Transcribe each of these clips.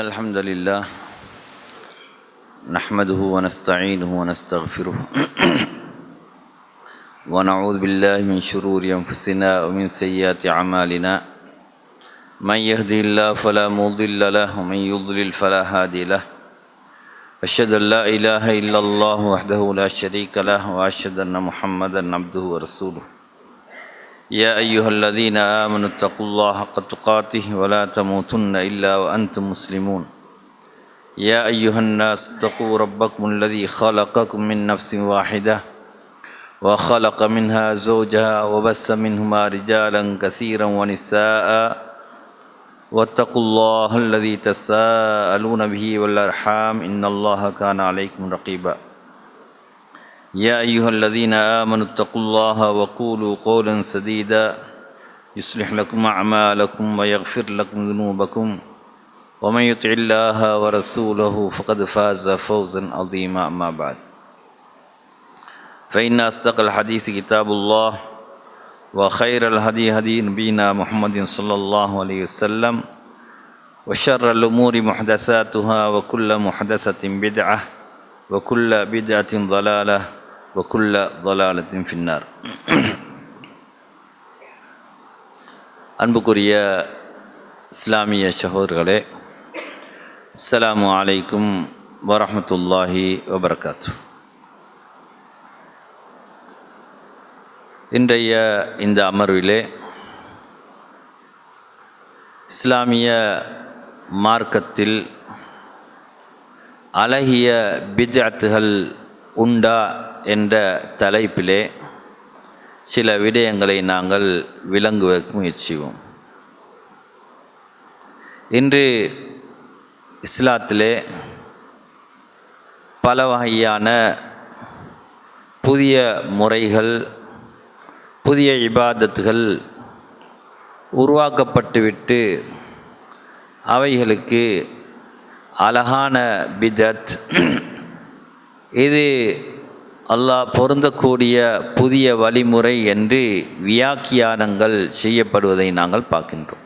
إن الحمد لله نحمده ونستعينه ونستغفره ونعوذ بالله من شرور أنفسنا ومن سيئات أعمالنا من يهده الله فلا مضل له ومن يضلل فلا هادي له أشهد أن لا إله إلا الله وحده لا شريك له وأشهد أن محمدا عبده ورسوله يا أيها الذين آمنوا اتقوا الله حق تقاته ولا تموتن إلا وأنتم مسلمون يا أيها الناس اتقوا ربكم الذي خلقكم من نفس واحدة وخلق منها زوجها وبث منهما رجالا كثيرا ونساء واتقوا الله الذي تساءلون به والأرحام إن الله كان عليكم رقيبا يا أيها الذين آمنوا اتقوا الله وقولوا قولا سديدا يصلح لكم أعمالكم ويغفر لكم ذنوبكم ومن يطع الله ورسوله فقد فاز فوزا عظيما أما بعد فإن أصدق الحديث كتاب الله وخير الهدي هدي نبينا محمد صلى الله عليه وسلم وشر الأمور محدثاتها وكل محدثة بدعة وكل بدعة ضلالة وكل ضلالة في النار. அன்புக்குரிய இஸ்லாமிய சகோதரர்களே, அஸ்ஸலாமு அலைக்கும் வரஹ்மத்துல்லாஹி வபரகாத்துஹு. இன்றைய இந்த அமர்விலே இஸ்லாமிய மார்க்கத்தில் அழகிய பித்அத்துகள் உண்டா என்ற தலைப்பிலே சில விடயங்களை நாங்கள் விளங்குவதற்கு முயற்சிவோம். இன்று இஸ்லாத்திலே பல வகையான புதிய முறைகள், புதிய இபாதத்துகள் உருவாக்கப்பட்டுவிட்டு அவைகளுக்கு அழகான பிதத், இது அல்லாஹ் பொருந்தக்கூடிய புதிய வழிமுறை என்று வியாக்கியானங்கள் செய்யப்படுவதை நாங்கள் பார்க்கின்றோம்.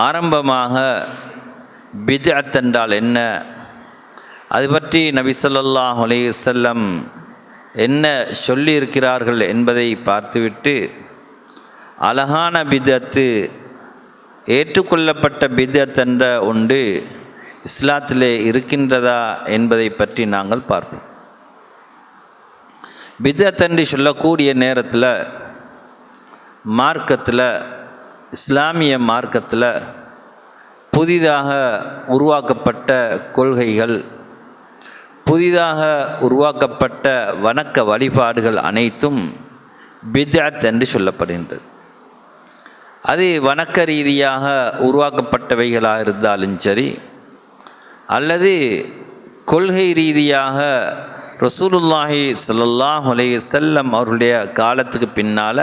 ஆரம்பமாக பித்அத் என்றால் என்ன, அது பற்றி நபி ஸல்லல்லாஹு அலைஹி வஸல்லம் என்ன சொல்லியிருக்கிறார்கள் என்பதை பார்த்துவிட்டு அழகான பித்அத்து, ஏற்றுக்கொள்ளப்பட்ட பித்அத் என்ற ஒன்று இஸ்லாத்திலே இருக்கின்றதா என்பதை பற்றி நாங்கள் பார்ப்போம். பித்அத் என்று சொல்லக்கூடிய நேரத்தில் மார்க்கத்தில், இஸ்லாமிய மார்க்கத்தில் புதிதாக உருவாக்கப்பட்ட கொள்கைகள், புதிதாக உருவாக்கப்பட்ட வணக்க வழிபாடுகள் அனைத்தும் பித்அத் என்று சொல்லப்படுகின்றது. அது வணக்க ரீதியாக உருவாக்கப்பட்டவைகளாக இருந்தாலும் சரி, அல்லது கொள்கை ரீதியாக ரசூலுல்லாஹி ஸல்லல்லாஹு அலைஹி வஸல்லம் அவருடைய காலத்துக்கு பின்னால்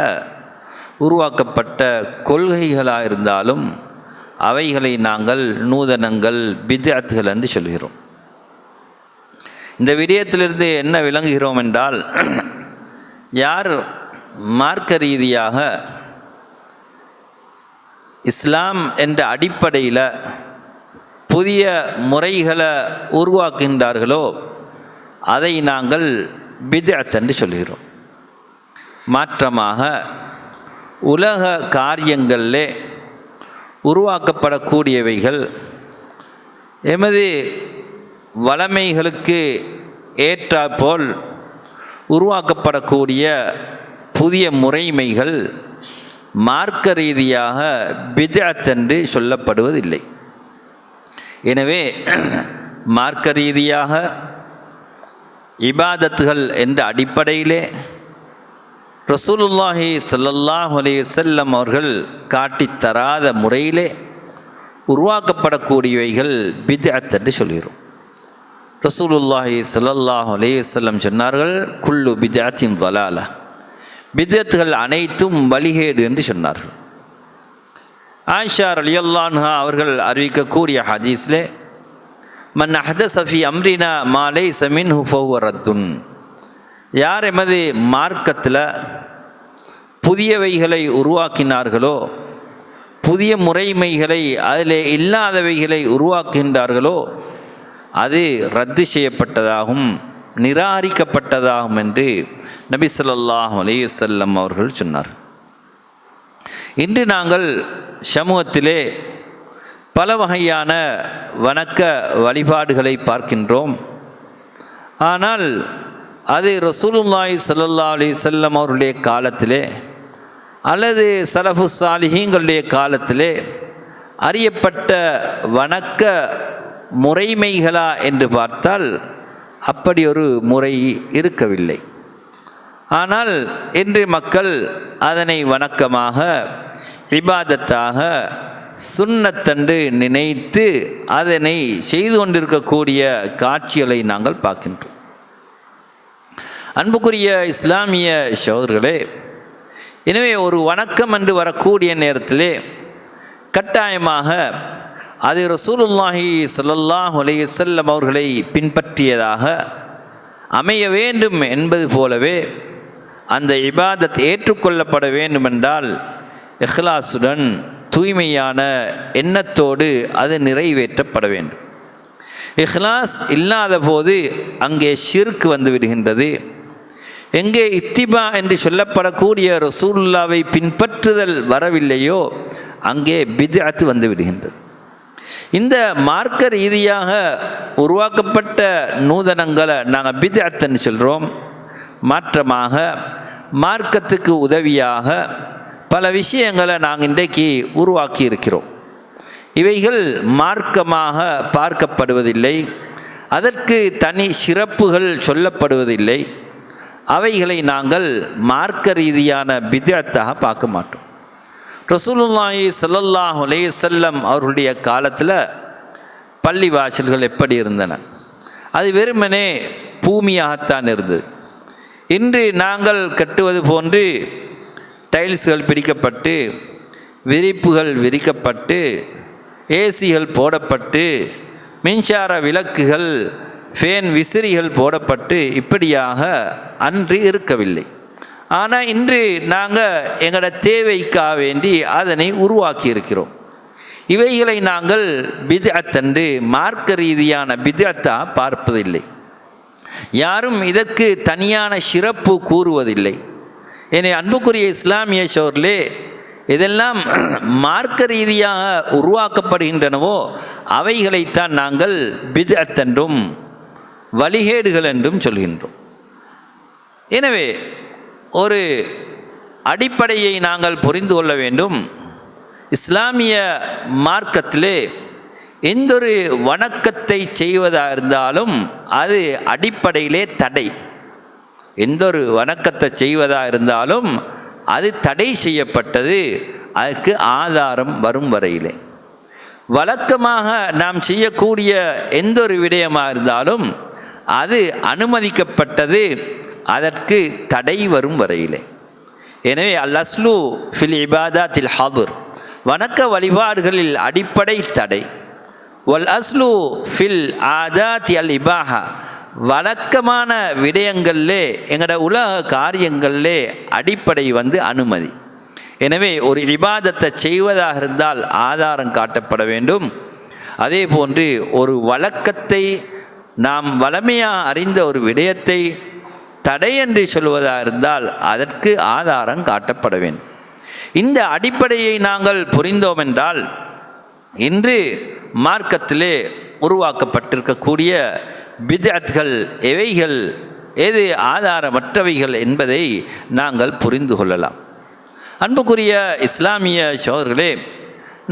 உருவாக்கப்பட்ட கொள்கைகளாக இருந்தாலும் அவைகளை நாங்கள் நூதனங்கள், பித்அத்துகள் என்று சொல்கிறோம். இந்த விடயத்திலிருந்து என்ன விளங்குகிறோம் என்றால், யார் மார்க்க ரீதியாக இஸ்லாம் என்ற அடிப்படையில் புதிய முறைகளை உருவாக்குகின்றார்களோ அதை நாங்கள் பித்அத் என்று சொல்கிறோம். மாற்றமாக உலக காரியங்களிலே உருவாக்கப்படக்கூடியவைகள் எமது வளமைகளுக்கு ஏற்றாற்போல் உருவாக்கப்படக்கூடிய புதிய முறைமைகள் மார்க்க ரீதியாக பித்அத் என்று சொல்லப்படுவதில்லை. எனவே மார்க்க ரீதியாக இபாதத்துகள் என்ற அடிப்படையிலே ரசூலுல்லாஹி ஸல்லல்லாஹு அலைஹி வஸல்லம் அவர்கள் காட்டித்தராத முறையிலே உருவாக்கப்படக்கூடியவைகள் பித்அத் என்று சொல்கிறோம். ரசூலுல்லாஹி ஸல்லல்லாஹு அலைஹி வஸல்லம் சொன்னார்கள், குல்லு பித்அத்தின் ضலாலா, பித்அத்துகள் அனைத்தும் வழிகேடு என்று சொன்னார்கள். ஆயிஷா ரலியல்லாஹு அன்ஹா அவர்கள் அறிவிக்கக்கூடிய ஹதீஸிலே, மன் அஹ்தஸ ஃபீ அம்ரினா மா லைஸ மின்ஹு ஃபஹுவ ரத்துன், யார் எமது மார்க்கத்தில் புதியவைகளை உருவாக்கினார்களோ, புதிய முறைமைகளை அதில் இல்லாதவைகளை உருவாக்குகின்றார்களோ அது ரத்து செய்யப்பட்டதாகும், நிராகரிக்கப்பட்டதாகும் என்று நபி ஸல்லல்லாஹு அலைஹி வஸல்லம் அவர்கள் சொன்னார். இன்று நாங்கள் சமூகத்திலே பல வகையான வணக்க வழிபாடுகளை பார்க்கின்றோம். ஆனால் அது ரசூலுல்லாஹி ஸல்லல்லாஹு அலைஹி வஸல்லம் அவருடைய காலத்திலே அல்லது சலஃபு சாலிஹீன்களுடைய காலத்திலே அறியப்பட்ட வணக்க முறைமைகளா என்று பார்த்தால் அப்படி ஒரு முறை இருக்கவில்லை. ஆனால் இன்று மக்கள் அதனை வணக்கமாக, இபாதத்தாக, சுன்னத்தென்று நினைத்து அதனை செய்து கொண்டிருக்கக்கூடிய காட்சிகளை நாங்கள் பார்க்கின்றோம். அன்புக்குரிய இஸ்லாமிய சகோதரர்களே, எனவே ஒரு வணக்கம் என்று வரக்கூடிய நேரத்திலே கட்டாயமாக அது ரசூலுல்லாஹி ஸல்லல்லாஹு அலைஹி வஸல்லம் அவர்களை பின்பற்றியதாக அமைய வேண்டும் என்பது போலவே அந்த இபாதத் ஏற்றுக்கொள்ளப்பட வேண்டுமென்றால் இஹ்லாஸுடன் தூய்மையான எண்ணத்தோடு அது நிறைவேற்றப்பட வேண்டும். இஹ்லாஸ் இல்லாத போது அங்கே ஷிர்க் வந்து விடுகின்றது. எங்கே இத்திபா என்று சொல்லப்படக்கூடிய ரசூலுல்லாவை பின்பற்றுதல் வரவில்லையோ அங்கே பித்அத் வந்து விடுகின்றது. இந்த மார்க்க ரீதியாக உருவாக்கப்பட்ட நூதனங்களை நாங்கள் பித்அத்ன்னு சொல்கிறோம். மாற்றமாக மார்க்கத்துக்கு உதவியாக பல விஷயங்களை நாங்கள் இன்றைக்கு உருவாக்கி இருக்கிறோம். இவைகள் மார்க்கமாக பார்க்கப்படுவதில்லை, அதற்கு தனி சிறப்புகள் சொல்லப்படுவதில்லை. அவைகளை நாங்கள் மார்க்க ரீதியான பித்அத்தாக பார்க்க மாட்டோம். ரசூலுல்லாஹி ஸல்லல்லாஹு அலைஹி வஸல்லம் அவர்களுடைய காலத்தில் பள்ளி வாசல்கள் எப்படி இருந்தன? அது வெறுமனே பூமியாகத்தான் இருந்தது. இன்று நாங்கள் கட்டுவது போன்று டைல்ஸ்கள் பிடிக்கப்பட்டு, விரிப்புகள் விரிக்கப்பட்டு, ஏசிகள் போடப்பட்டு, மின்சார விளக்குகள், ஃபேன் விசிறிகள் போடப்பட்டு இப்படியாக அன்று இருக்கவில்லை. ஆனால் இன்று நாங்கள் எங்களோட தேவைக்காக வேண்டி அதனை உருவாக்கி இருக்கிறோம். இவைகளை நாங்கள் பித்அத் என்று மார்க்க ரீதியான பித்அத்தாக பார்ப்பதில்லை. யாரும் இதற்கு தனியான சிறப்பு கூறுவதில்லை. என்னை அன்புக்குரிய இஸ்லாமிய சோர்களே, இதெல்லாம் மார்க்க ரீதியாக உருவாக்கப்படுகின்றனவோ அவைகளைத்தான் நாங்கள் பித்அத் என்றும் வழிகேடுகள் என்றும் சொல்கின்றோம். எனவே ஒரு அடிப்படையை நாங்கள் புரிந்து கொள்ள வேண்டும். இஸ்லாமிய மார்க்கத்திலே எந்தொரு வணக்கத்தை செய்வதாக இருந்தாலும் அது அடிப்படையிலே தடை. எந்தொரு வணக்கத்தை செய்வதாக இருந்தாலும் அது தடை செய்யப்பட்டது, அதுக்கு ஆதாரம் வரும் வரையிலே. வழக்கமாக நாம் செய்யக்கூடிய எந்தொரு விடயமாக இருந்தாலும் அது அனுமதிக்கப்பட்டது, அதற்கு தடை வரும் வரையிலே. எனவே அல் அஸ்லு ஃபில் இபாதாத்தில் ஹதுர், வணக்க வழிபாடுகளில் அடிப்படை தடை. வல் அஸ்லு ஃபில் ஆதாத்தி அல் இபாஹா, வழக்கமான விடயங்களிலே எங்களோட உலக காரியங்களிலே அடிப்படை வந்து அனுமதி. எனவே ஒரு இபாதத்தை செய்வதாக இருந்தால் ஆதாரம் காட்டப்பட வேண்டும். அதே போன்று ஒரு வழக்கத்தை, நாம் வளமையாக அறிந்த ஒரு விடயத்தை தடை என்று சொல்வதாக இருந்தால் அதற்கு ஆதாரம் காட்டப்பட வேண்டும். இந்த அடிப்படையை நாங்கள் புரிந்தோம் என்றால் இன்று மார்க்கத்திலே உருவாக்கப்பட்டிருக்கக்கூடிய பித்அத்கள் எவைகள், எது ஆதாரமற்றவைகள் என்பதை நாங்கள் புரிந்து கொள்ளலாம். அன்புக்குரிய இஸ்லாமிய சகோதரர்களே,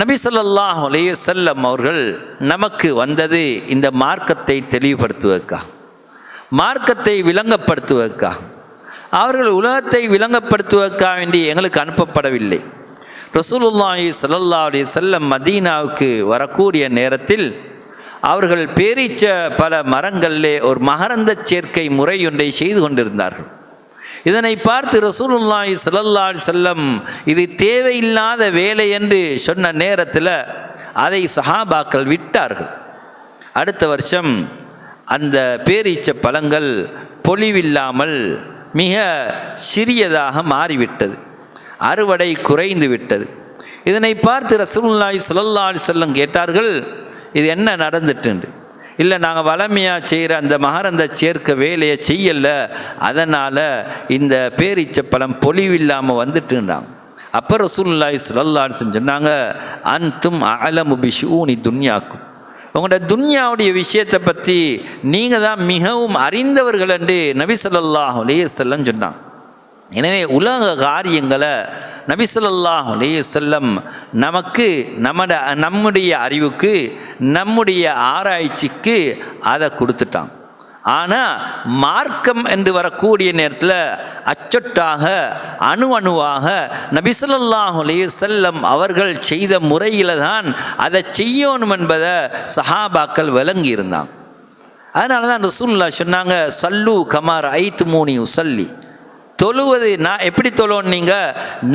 நபி ஸல்லல்லாஹு அலைஹி வஸல்லம் அவர்கள் நமக்கு வந்தது இந்த மார்க்கத்தை தெளிவுபடுத்துவதற்காக, மார்க்கத்தை விளங்கப்படுத்துவதற்காக. அவர்கள் உலகத்தை விளங்கப்படுத்துவதற்காக வேண்டி எங்களுக்கு அனுப்பப்படவில்லை. ரசூலுல்லாஹி ஸல்லல்லாஹு அலைஹி வஸல்லம் மதீனாவுக்கு வரக்கூடிய நேரத்தில் அவர்கள் பேரீச்ச பல மரங்களிலே ஒரு மகரந்த சேர்க்கை முறை ஒன்றை செய்து கொண்டிருந்தார்கள். இதனை பார்த்து ரசூலுல்லாஹி ஸல்லல்லாஹு அலைஹி வஸல்லம் இது தேவையில்லாத வேலை என்று சொன்ன நேரத்தில் அதை சஹாபாக்கள் விட்டார்கள். அடுத்த வருஷம் அந்த பேரீச்ச பழங்கள் பொலிவில்லாமல் மிக சிறியதாக மாறிவிட்டது, அறுவடை குறைந்து விட்டது. இதனை பார்த்து ரசூலுல்லாஹி ஸல்லல்லாஹு அலைஹி வஸல்லம் கேட்டார்கள், இது என்ன நடந்துட்டு? இல்லை, நாங்கள் வளமையாக செய்கிற அந்த மகரந்த சேர்க்க வேலையை செய்யலை, அதனால் இந்த பேரீச்சப்பழம் பொலிவில்லாமல் வந்துட்டுன்றாங்க. அப்போ ரசூலுல்லாஹி ஸல்லல்லாஹு அலைஹி வஸல்லம் சொன்னாங்க, அன்தும் அஅலமு பிஷூனி துன்யாக்கும், உங்களோட துன்யாவுடைய விஷயத்தை பற்றி நீங்கள் தான் மிகவும் அறிந்தவர்கள் என்று நபி ஸல்லல்லாஹு அலைஹி வஸல்லம் சொன்னாங்க. எனவே உலக காரியங்களை நபி ஸல்லல்லாஹு அலைஹி வஸல்லம் நமக்கு நம்முடைய அறிவுக்கு நம்முடைய ஆராய்ச்சிக்கு அதை கொடுத்துட்டான். ஆனால் மார்க்கம் என்று வரக்கூடிய நேரத்தில் அச்சொட்டாக அணுவாக நபி ஸல்லல்லாஹு அலைஹி வஸல்லம் அவர்கள் செய்த முறையில் தான் அதை செய்யணும் என்பதை சஹாபாக்கள் விளங்கி இருந்தாங்க. அதனால தான் ரசூலுல்லாஹ் சொன்னாங்க, சல்லு கமார் ஐத்துமூனி உசல்லி, தொழுவது நான் எப்படி தொழுவீங்க,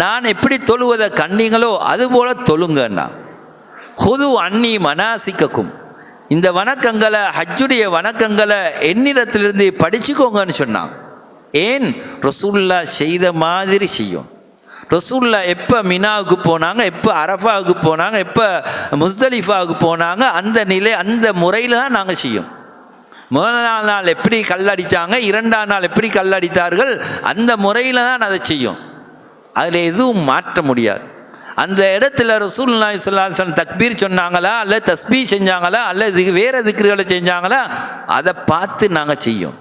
நான் எப்படி தொழுவதை கண்டீங்களோ அதுபோல் தொழுங்கன்னா. ஹுது அன்னி மனாசிக்கக்கும், இந்த வணக்கங்களை ஹஜ்ஜுடைய வணக்கங்களை என்னிடத்திலிருந்து படிச்சுக்கோங்கன்னு சொன்னாங்க. ஏன்? ரசூலுல்லாஹ் செய்த மாதிரி செய்யும். ரசூலுல்லாஹ் எப்போ மினாவுக்கு போனாங்க, எப்போ அரஃபாவுக்கு போனாங்க, எப்போ முஸ்தலிஃபாவுக்கு போனாங்க, அந்த முறையில் தான் நாங்கள் செய்யும். முதல் நாள் எப்படி கல்லடித்தாங்க, இரண்டாம் நாள் எப்படி கல்லடித்தார்கள், அந்த முறையில் தான் அதை செய்யும். அதில் எதுவும் மாற்ற முடியாது. அந்த இடத்துல ரசூலுல்லாஹி ஸல்லல்லாஹு அலைஹி வஸல்லம் தக்பீர் சொன்னாங்களா, அல்ல தஸ்பீஹ் செஞ்சாங்களா, அல்ல இதுக்கு வேறு திக்ருகளை செஞ்சாங்களா, அதை பார்த்து நாங்கள் செய்யும்.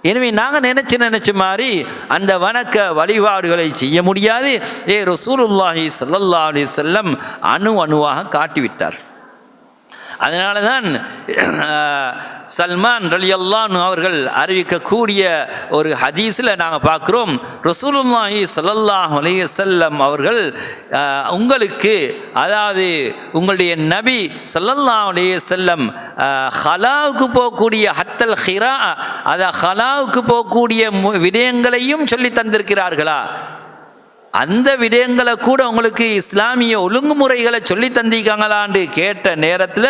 எனவே நாங்கள் நினச்ச மாதிரி அந்த வணக்க வழிபாடுகளை செய்ய முடியாது. ரசூலுல்லாஹி ஸல்லல்லாஹு அலைஹி வஸல்லம் அணுவாக காட்டிவிட்டார். அதனால தான் சல்மான் ரலியல்லாஹு அன்ஹு அவர்கள் அறிவிக்கக்கூடிய ஒரு ஹதீஸில் நாங்கள் பார்க்குறோம், ரசூலுல்லாஹி ஸல்லல்லாஹு அலைஹி வஸல்லம் அவர்கள் உங்களுக்கு, அதாவது உங்களுடைய நபி ஸல்லல்லாஹு அலைஹி வஸல்லம் ஹலாவுக்கு போகக்கூடிய ஹத்தல் ஹிரா, ஹலாவுக்கு போகக்கூடிய விடயங்களையும் சொல்லி தந்திருக்கிறார்களா, அந்த விடயங்களை கூட உங்களுக்கு இஸ்லாமிய ஒழுங்குமுறைகளை சொல்லி தந்திருக்காங்களான்னு கேட்ட நேரத்தில்,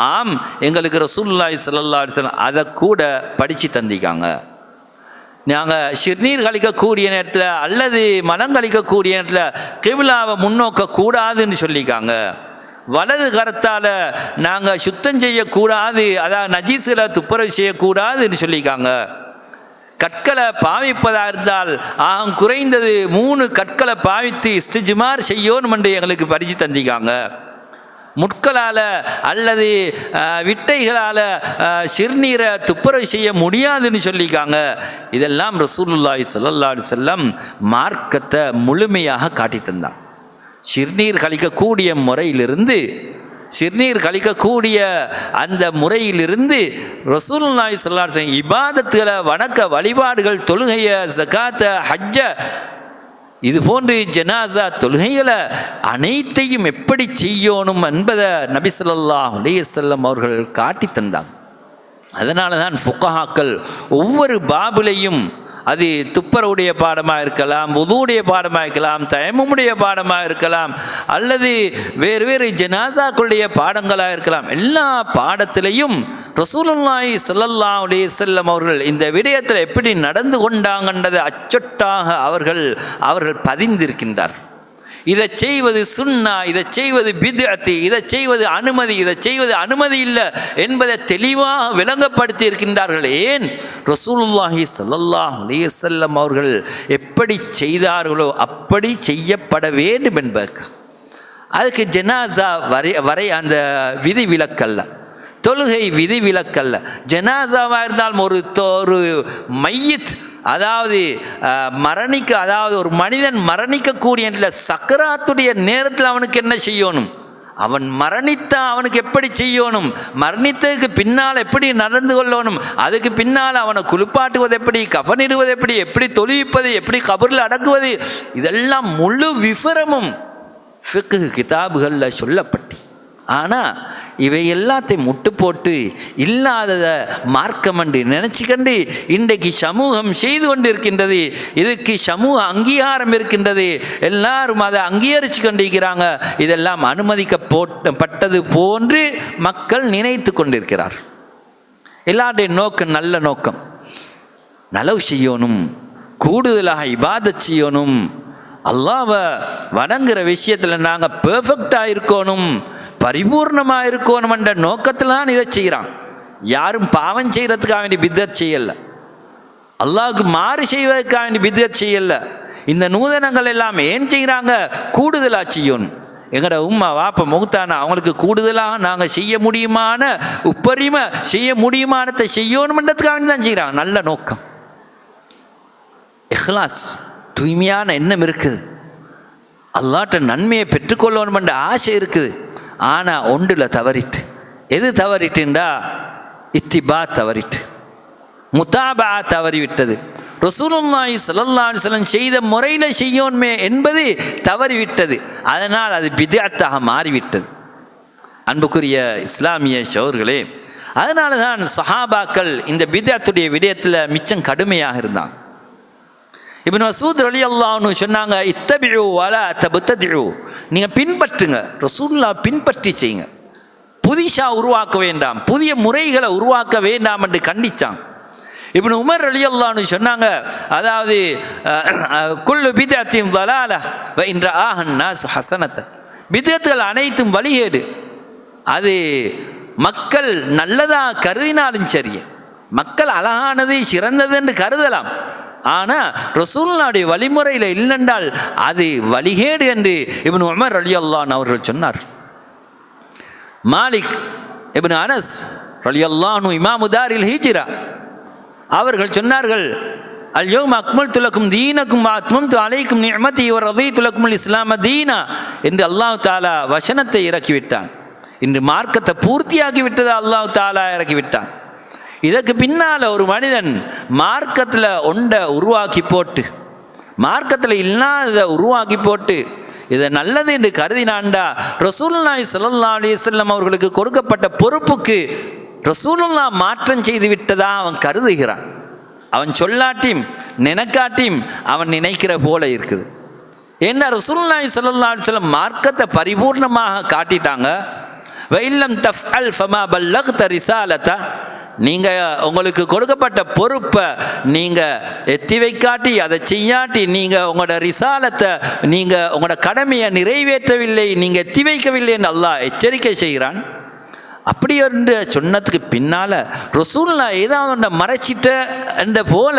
ஆம், எங்களுக்கு ரசூலுல்லாஹி ஸல்லல்லாஹு அலைஹி வஸல்லம் அதை கூட படித்து தந்திருக்காங்க. நாங்கள் சிறுநீர் கழிக்கக்கூடிய நேரத்தில் அல்லது மலம் கழிக்கக்கூடிய நேரத்தில் கிப்லாவை முன்னோக்கக்கூடாதுன்னு சொல்லியிருக்காங்க. வலது கரத்தால் நாங்கள் சுத்தம் செய்யக்கூடாது, அதாவது நஜீஸில் துப்புரவு செய்யக்கூடாதுன்னு சொல்லியிருக்காங்க. கற்களை பாவிப்பதாக இருந்தால் குறைந்தது 3 கற்களை பாவித்து இஸ்திஜ்மார் செய்யணும் என்று எங்களுக்கு படித்து தந்திருக்காங்க. முட்களால் அல்லது விட்டைகளால் சிறுநீரை துப்புரவு செய்ய முடியாதுன்னு சொல்லியிருக்காங்க. இதெல்லாம் ரசூலுல்லாஹி ஸல்லல்லாஹு அலைஹி வஸல்லம் மார்க்கத்தை முழுமையாக காட்டி தந்தார். சிறுநீர் கழிக்கக்கூடிய முறையிலிருந்து அந்த முறையிலிருந்து ரசூலுல்லாஹி ஸல்லல்லாஹு அலைஹி வஸல்லம் இபாதத்துகளை, வணக்க வழிபாடுகள், தொழுகையை, ஜகாத்தை, ஹஜ்ஜ, இது போன்று ஜனாசா தொழுகைகளை அனைத்தையும் எப்படி செய்யணும் என்பதை நபி ஸல்லல்லாஹு அலைஹி வஸல்லம் அவர்கள் காட்டி தந்தாங்க. அதனால தான் ஃபுகஹாக்கள் ஒவ்வொரு பாபிலையும், அது துப்பரவுடைய பாடமாக இருக்கலாம், வுதுவுடைய பாடமாக இருக்கலாம், தயம்முடைய பாடமாக இருக்கலாம், அல்லது வேறு ஜனாசாக்களுடைய பாடங்களாக இருக்கலாம், எல்லா பாடத்திலையும் ரசூலுல்லாஹி ஸல்லல்லாஹு அலைஹி வஸல்லம் அவர்கள் இந்த விடயத்தில் எப்படி நடந்து கொண்டாங்கன்றதை அச்சொட்டாக அவர்கள் பதிந்திருக்கின்றார். இதை செய்வது சுன்னா, இதை செய்வது பித்அத்து, இதை செய்வது அனுமதி, இதை செய்வது அனுமதி இல்லை என்பதை தெளிவாக விளங்கப்படுத்தி இருக்கின்றார்கள். ஏன்? ரசூலுல்லாஹி ஸல்லல்லாஹு அலைஹி வஸல்லம் அவர்கள் எப்படி செய்தார்களோ அப்படி செய்யப்பட வேண்டும் என்பதற்கு. அதுக்கு ஜனாசா வரை அந்த விதி விலக்கல்ல, தொழுகை விதி விலக்கல்ல. ஜனாசாவாக இருந்தாலும் ஒரு மையத், அதாவது அதாவது ஒரு மனிதன் மரணிக்கக்கூடிய சக்கராத்துடைய நேரத்தில் அவனுக்கு என்ன செய்யணும், அவன் மரணித்தா அவனுக்கு எப்படி செய்யணும், மரணித்ததுக்கு பின்னால் எப்படி நடந்து கொள்ளணும், அதுக்கு பின்னால் அவனை குளிப்பாட்டுவது எப்படி, கஃனிடுவது எப்படி, எப்படி தொழுவிப்பது, எப்படி கபரில் அடக்குவது, இதெல்லாம் முழு விவரமும் ஃபிக்ஹ் கிதாபுகளில் சொல்லப்பட்டு, ஆனால் இவை எல்லாத்தையும் முட்டு போட்டு இல்லாததை மார்க்கம் என்று நினச்சிக்கண்டு இன்றைக்கு சமூகம் செய்து கொண்டு இருக்கின்றது. இதுக்கு சமூக அங்கீகாரம் இருக்கின்றது, எல்லாரும் அதை அங்கீகரித்து கொண்டிருக்கிறாங்க. இதெல்லாம் அனுமதிக்கப்பட்டது போன்று மக்கள் நினைத்து கொண்டிருக்கிறார். எல்லாருடைய நோக்கம் நல்ல நோக்கம், நலவு செய்யணும், கூடுதலாக இபாதத் செய்யணும், அல்லாஹ்வை வணங்குற விஷயத்தில் நாங்கள் பெர்ஃபெக்டாக இருக்கணும், பரிபூர்ணமாக இருக்கணும் என்ற நோக்கத்தில் தான் இதை செய்கிறான். யாரும் பாவம் செய்கிறதுக்காக வேண்டி பித்அத் செய்யலை, அல்லாஹ்வுக்கு மாறு செய்வதற்காக வேண்டி பித்அத் செய்யலை. இந்த நூதனங்கள் எல்லாம் ஏன் செய்கிறாங்க? கூடுதலாக செய்யணும். எங்களோட உம்மா வாப்பா முகுத்தானா அவங்களுக்கு கூடுதலாக நாங்கள் செய்ய முடியுமான உப்பரிம செய்ய முடியுமானத்தை செய்யணுன்றதுக்காக வேண்டி தான் செய்கிறாங்க. நல்ல நோக்கம், இஹ்லாஸ், தூய்மையான எண்ணம் இருக்குது, அல்லாஹ்ட்ட நன்மையை பெற்றுக்கொள்ளணுமென்ற ஆசை இருக்குது. ஆனால் ஒன்றில் தவறிட்டு, எது தவறிட்டுண்டா இத்திபா தவறிட்டு, முத்தாபா தவறிவிட்டது. ரசூலுல்லாஹி ஸல்லல்லாஹு அலைஹி வஸல்லம் செய்த முறையில் செய்யணுமே என்பது தவறிவிட்டது. அதனால் அது பித்அத்தாக மாறிவிட்டது. அன்புக்குரிய இஸ்லாமிய சகோதரர்களே, அதனால தான் சஹாபாக்கள் இந்த பித்அத்துடைய விடயத்தில் மிச்சம் கடுமையாக இருந்தாங்க. இப்னு மஸ்ஊத் ரலியல்லாஹு அன்ஹு சொன்னாங்க, இத்தபிஉ வலா தப்ததிஉ, நீங்கள் பின்பற்றுங்க, ரசூலுல்லாஹ் பின்பற்றி செய்யுங்க, புதிஷாக உருவாக்க வேண்டாம், புதிய முறைகளை உருவாக்க வேண்டாம் என்று கண்டிச்சாங்க. இப்னு உமர் ரலியல்லாஹு அன்ஹு சொன்னாங்க, அதாவது குல்லு பித்அத்தின் தலாலஹ் வ இன் ரஆஹன் நாஸ் ஹஸனத்தன், பித்அத்துகள் அனைத்தும் வழிகேடு, அது மக்கள் நல்லதாக கருதினாலும் சரி, மக்கள் அழகானது சிறந்தது என்று கருதலாம். ஆனால் ரசூலுல்லாஹ்வுடைய வழிமுறையில் இல்லைன்றால் அது வழிகேடு என்று இப்னு உமர் ரலியல்லாஹு அன்ஹு அவர்கள் சொன்னார். மாலிக் இப்னு அனஸ் ரலியல்லாஹு அன்ஹு இமாமு தாரில் ஹிஜ்ரா அவர்கள் சொன்னார்கள், அல்யௌம அக்மல்து லக்கும் தீனக்கும் வ அத்மம்து அலைக்கும் நிஅமதி வ ரதீது லக்குமுல் இஸ்லாம தீனா என்று அல்லாஹ் தஆலா வசனத்தை இறக்கிவிட்டான். இன்று மார்க்கத்தை பூர்த்தியாகி விட்டதை அல்லாஹ் தஆலா இறக்கிவிட்டான். இதற்கு பின்னால் ஒரு மனிதன் மார்க்கத்தில் ஒன்றை உருவாக்கி போட்டு, மார்க்கத்தில் இல்லாததை உருவாக்கி போட்டு இதை நல்லது என்று கருதினான்டா, ரசூலுல்லாஹி ஸல்லல்லாஹு அலைஹி வஸல்லம் அவர்களுக்கு கொடுக்கப்பட்ட பொறுப்புக்கு ரசூலுல்லாஹ் மாற்றம் செய்து விட்டதா அவன் கருதுகிறான். அவன் சொல்லாட்டியும் நினைக்காட்டியும் அவன் நினைக்கிற போல இருக்குது. ஏன்னா ரசூலுல்லாஹி ஸல்லல்லாஹு அலைஹி வஸல்லம் மார்க்கத்தை பரிபூர்ணமாக காட்டிட்டாங்க. வஇல்லம் தஃஅல் ஃபமா பல்லக்த ரிசாலதா, நீங்கள் உங்களுக்கு கொடுக்கப்பட்ட பொறுப்பை நீங்கள் எத்தி வைக்காட்டி, அதை செய்யாட்டி, நீங்கள் உங்களோட ரிசாலத்தை, நீங்கள் உங்களோட கடமையை நிறைவேற்றவில்லை, நீங்கள் எத்தி வைக்கவில்லை என்று அல்லாஹ் எச்சரிக்கை செய்கிறான். அப்படி ஒன்று சொன்னதுக்கு பின்னால் ரசூலுல்லாஹ் ஏதாவது ஒன்றை மறைச்சிட்ட என்ற போல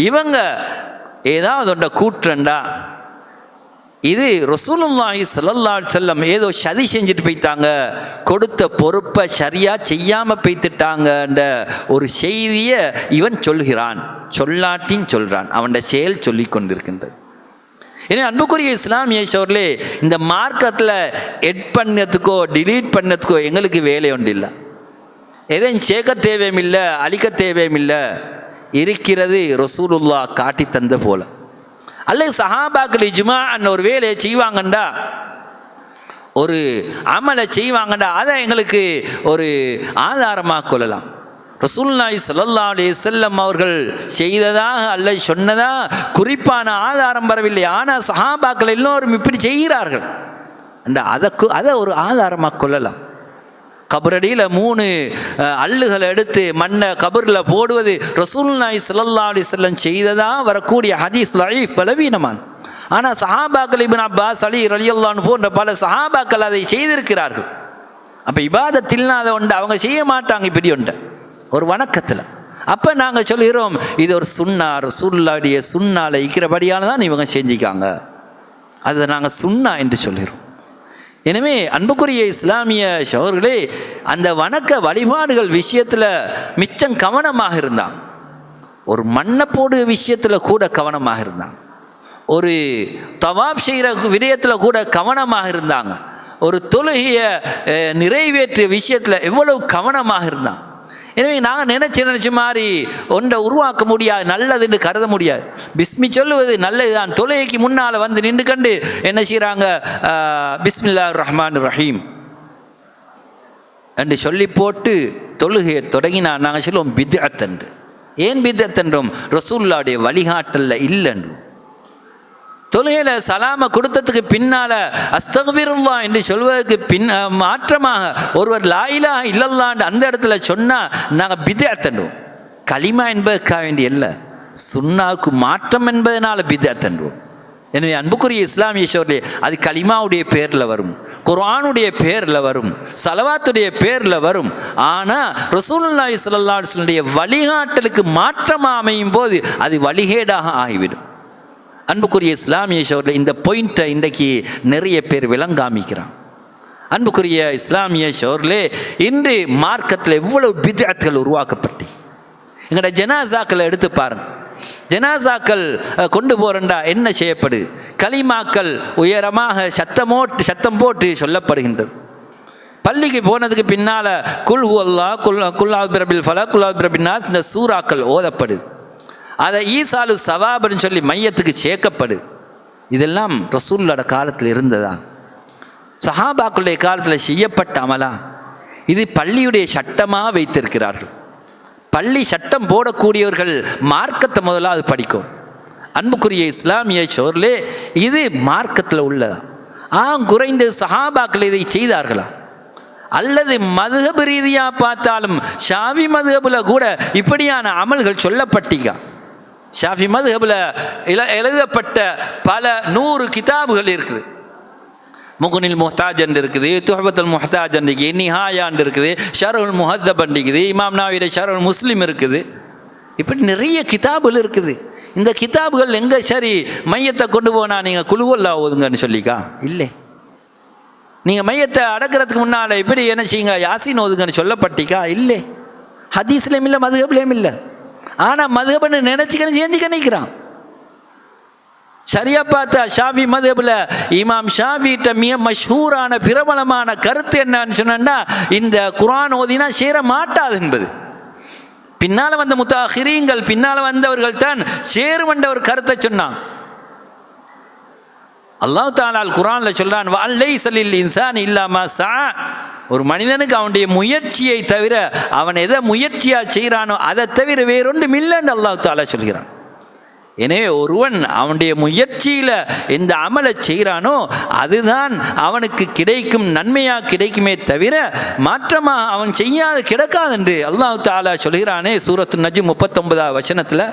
இவங்க ஏதாவது ஒன்றை கூட்டுறண்டா, இது ரசூலுல்லாஹி ஸல்லல்லாஹு அலைஹி வஸல்லம் ஏதோ சதி செஞ்சுட்டு போய்த்தாங்க, கொடுத்த பொறுப்பை சரியாக செய்யாமல் போய்த்துட்டாங்கன்ற ஒரு செய்தியை இவன் சொல்கிறான். சொல்லாட்டின்னு சொல்கிறான், அவனுடைய செயல் சொல்லி கொண்டிருக்கின்றது. ஏன்னா அன்புக்குரிய இஸ்லாமிய சோர்களே, இந்த மார்க்கத்தில் எட் பண்ணதுக்கோ டிலீட் பண்ணதுக்கோ எங்களுக்கு வேலை ஒன்று இல்லை. எதையும் சேர்க்க தேவையும் இல்லை, அழிக்க தேவையும் இல்லை. இருக்கிறது ரசூலுல்லாஹ் காட்டி தந்த போல. அல்லது சஹாபாக்கள் இஜ்மாஅன் ஒரு வேலையை செய்வாங்கண்டா, ஒரு அமலை செய்வாங்கண்டா, அதை எங்களுக்கு ஒரு ஆதாரமாக கொள்ளலாம். ரசூலுல்லாஹி ஸல்லல்லாஹு அலைஹி வஸல்லம் அவர்கள் செய்ததாக அல்லது சொன்னதா குறிப்பான ஆதாரம் வரவில்லை. ஆனால் சஹாபாக்கள் எல்லோரும் இப்படி செய்கிறார்கள், அதை ஒரு ஆதாரமாக கொள்ளலாம். கபரடியில் 3 அள்ளுகளை எடுத்து மண்ணை கபரில் போடுவது ரசூலுல்லாஹி ஸல்லல்லாஹு அலைஹி வஸல்லம் செய்ததா வரக்கூடிய ஹதீஸ் லஈஃப், பலவீனமான. ஆனால் சஹாபாக்கள் இப்னு அப்பாஸ், அலி ரலியல்லாஹு அன்ஹு போன்ற பல சஹாபாக்கள் அதை செய்திருக்கிறார்கள். அப்போ இபாதத்தில் அதை ஒன்று அவங்க செய்ய மாட்டாங்க, இப்படி ஒன்று ஒரு வணக்கத்தில். அப்போ நாங்கள் சொல்கிறோம், இது ஒரு சுன்னா, ரசூலுல்லாஹ்வுடைய சுன்னால இருக்கிறபடியால் தான் இவங்க செஞ்சுக்காங்க, அதை நாங்கள் சுன்னா என்று சொல்கிறோம். எனவே அன்புக்குரிய இஸ்லாமிய சகோதரர்களே, அந்த வணக்க வழிபாடுகள் விஷயத்தில் மிச்சம் கவனமாக இருந்தாங்க. ஒரு மண்ணை போடு விஷயத்தில் கூட கவனமாக இருந்தாங்க. ஒரு தவாப் செய்கிற விடயத்தில் கூட கவனமாக இருந்தாங்க. ஒரு தொழுகையை நிறைவேற்றிய விஷயத்தில் எவ்வளவு கவனமாக இருந்தாங்க. எனவே நாங்கள் நினச்ச மாதிரி ஒன்றை உருவாக்க முடியாது, நல்லதுன்னு கருத முடியாது. பிஸ்மி சொல்லுவது நல்லது தான். தொழுகைக்கு முன்னால் வந்து நின்று கண்டு என்ன செய்கிறாங்க, பிஸ்மில்லாஹிர் ரஹ்மானிர் ரஹீம் என்று சொல்லி போட்டு தொழுகையை தொடங்கினா நாங்கள் சொல்லுவோம் பித்அத் என்று. ஏன் பித்அத் என்றோம்? ரசூலுல்லாஹ்வுடைய வழிகாட்டலில் இல்லைன்றோம். தொழுகையில் சலாமை கொடுத்ததுக்கு பின்னால் அஸ்தக்ஃபிருல்லாஹ் என்று சொல்வதற்கு மாற்றமாக ஒருவர் லா இலாஹ இல்லல்லாஹ் அந்த இடத்துல சொன்னால் நாங்கள் பித்அத் என்றோம். கலிமா என்பதற்காக வேண்டிய இல்லை, சுன்னாவுக்கு மாற்றம் என்பதனால பித்அத் என்றோம். எனவே அன்புக்குரிய இஸ்லாமிய சோர்களே, அது கலிமாவுடைய பேரில் வரும், குர்ஆனுடைய பேரில் வரும், சலவாத்துடைய பேரில் வரும். ஆனால் ரசூலுல்லாஹி ஸல்லல்லாஹு அலைஹி வஸல்லம் வழிகாட்டலுக்கு மாற்றமாக அமையும் போது அது வழிகேடாக ஆகிவிடும். அன்புக்குரிய இஸ்லாமிய சோர்களே, இந்த பாயிண்ட்டை இன்றைக்கு நிறைய பேர் விளங்காமிக்கிறான். அன்புக்குரிய இஸ்லாமிய சோர்களே, இன்று மார்க்கத்தில் எவ்வளவு பித்அத்கள் உருவாக்கப்பட்டு எங்களோட ஜனாசாக்களை எடுத்து பாருங்க. ஜனாசாக்கள் கொண்டு போறண்டா என்ன செய்யப்படுது? கலிமாக்கள் உயரமாக சத்தம் போட்டு சொல்லப்படுகின்றது. பள்ளிக்கு போனதுக்கு பின்னால் குல் ஹுவல்லாஹ், குல் அஊது பிரபில் ஃபலக், குல் அஊது பிரபின் நாஸ் இந்த சூறாக்கள் ஓதப்படுது. அதை ஈசாலு சவாபுன்னு சொல்லி மையத்துக்கு சேர்க்கப்படுது. இதெல்லாம் ரசூலுல்லாஹ் காலத்தில் இருந்ததா? சஹாபாக்களுடைய காலத்தில் செய்யப்பட்ட அமலா? இது பள்ளியுடைய சட்டமாக வைத்திருக்கிறார்கள். பள்ளி சட்டம் போடக்கூடியவர்கள் மார்க்கத்தை முதலாவது படிக்கும். அன்புக்குரிய இஸ்லாமிய சோர்களே, இது மார்க்கத்தில் உள்ளதா? குறைந்த சஹாபாக்கள் இதை செய்தார்களா? அல்லது மதுஹப் ரீதியாக பார்த்தாலும் ஷாஃபி மதுஹபில் கூட இப்படியான அமல்கள் சொல்லப்பட்டீங்க. ஷாஃபி மதுஹபில் எழுதப்பட்ட பல 100 கிதாபுகள் இருக்குது. முகுனில் முஹ்தாஜன் இருக்குது, துஹபத்துல் முஹ்தாஜன் இருக்குது, நிஹாயான் இருக்குது, ஷர்ஹுல் முஹத்தப் இருக்குது, இமாம் நாவியோட ஷர்ஹுல் முஸ்லிம் இருக்குது. இப்படி நிறைய கிதாபுகள் இருக்குது. இந்த கிதாபுகள் எங்கே சரி மையத்தை கொண்டு போனால் நீங்கள் குல்ஹுவல்லா ஓதுங்கன்னு சொல்லிக்கா? இல்லை. நீங்கள் மையத்தை அடக்கிறதுக்கு முன்னால் இப்படி என்ன செய்யுங்க, யாசின் ஓதுங்கன்னு சொல்லப்பட்டிக்கா? இல்லை. ஹதீஸ்லேயும் இல்லை, மதுஹப்லேயும் இல்லை. ஆனால் மதுஹப்னு நினச்சிக்கன்னு செஞ்சுக்க நிற்கிறான். சரியா பார்த்தா ஷாஃபி மதுஹபில் இமாம் ஷாஃபிட்ட மிக மஷ்ஹூரான பிரபலமான கருத்து என்னன்னு சொன்னா, இந்த குர்ஆன் ஓதினா சேர மாட்டாது என்பது. பின்னால் வந்த முத்தாஹிரீன்கள், பின்னால் வந்தவர்கள் தான் சேருமென்ற ஒரு கருத்தை சொன்னான். அல்லாஹ் தஆலா குர்ஆன்ல சொல்றான், வலைஸ லில் இன்சானி இல்லா மா ஸா. ஒரு மனிதனுக்கு அவனுடைய முயற்சியை தவிர, அவன் எதை முயற்சியா செய்கிறானோ அதை தவிர வேறொன்றும் இல்லைன்னு அல்லாஹ் தஆலா சொல்கிறான். எனவே ஒருவன் அவனுடைய முயற்சியில் எந்த அமலை செய்கிறானோ அதுதான் அவனுக்கு கிடைக்கும், நன்மையாக கிடைக்குமே தவிர மாற்றமாக அவன் செய்யாது கிடக்காது என்று அல்லாஹ் தஆலா சொல்கிறானே சூரத்து நஜ்ம் 39 வசனத்தில்.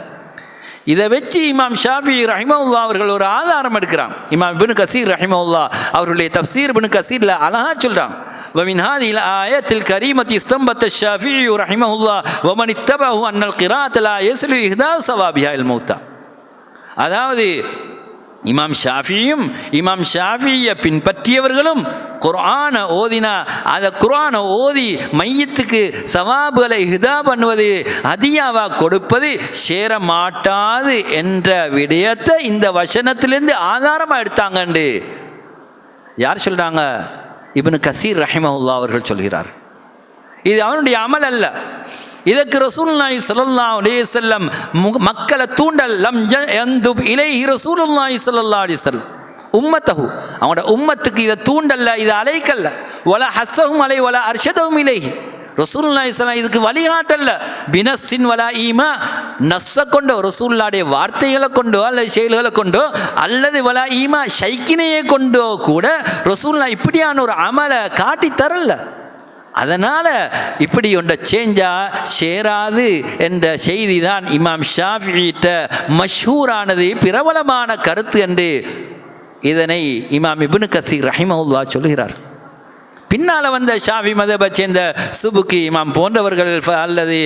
இதை வச்சு இமாம் ஷாஃபி ரஹிமஹுல்லாஹ் அவர்கள் ஒரு ஆதாரம் எடுக்கிறான். இமாம் இப்னு கஸீர் ரஹிமஹுல்லாஹ் அவருடைய தஃப்சீர் இப்னு கஸீரில் அழகா சொல்கிறான், ومن هذه الآيات الكريمة استنبط الشافعي رحمه الله ومن اتبعه أن القراءة لا يصل إحدى ثوابها الموتى. அதாவது இமாம் ஷாஃபியும் இமாம் ஷாஃபியை பின்பற்றியவர்களும் குர்ஆனை ஓதினா அதை குர்ஆனை ஓதி மையத்துக்கு சவாபுகளை ஹிதா பண்ணுவது, ஹதியாவாக கொடுப்பது சேர மாட்டாது என்ற விடயத்தை இந்த வசனத்திலிருந்து ஆதாரமாக எடுத்தாங்கண்டு யார் சொல்கிறாங்க? இப்னு கஸீர் ரஹிமஹுல்லாஹ் அவர்கள் சொல்கிறார். இது அவனுடைய அமல் அல்ல. இதற்கு ரசூலுல்லாஹி ஸல்லல்லாஹு அலைஹி வஸல்லம் மக்களை தூண்டல், லம் யந்துப் இலைஹி ரசூலுல்லாஹி ஸல்லல்லாஹு அலைஹி வஸல்லம் உம்மத்தஹு, அவனோட உம்மத்துக்கு இதை தூண்டல்ல, இது அலைக்கல்ல, வலா ஹஸ்ஸஹும் அலை வலா அர்ஷதஹும் இலைஹி. ரசூலுல்லாஹி ஸல்லல்லாஹு இதுக்கு வழிகாட்டல்ல, பினஸ்ஸின் வலா ஈமா, நஸ்ஸை கொண்டோ ரசூலுல்லாஹுடைய வார்த்தைகளை கொண்டோ அல்லது செயல்களை கொண்டோ அல்லது வலா ஈமா ஷைக்கினையை கொண்டோ கூட ரசூலுல்லாஹ் இப்படியான ஒரு அமலை காட்டி தரல. அதனால் இப்படி ஒன்றை சேஞ்சா சேராது என்ற செய்தி தான் இமாம் ஷாஃபியிட்ட மஷ்ஹூரானது, பிரபலமான கருத்து என்று இதனை இமாம் இப்னு கஸீர் ரஹிமஹுல்லாஹ் சொல்கிறார். பின்னால் வந்த ஷாஃபி மதபை சேர்ந்த சுபுக்கி இமாம் போன்றவர்கள் அல்லது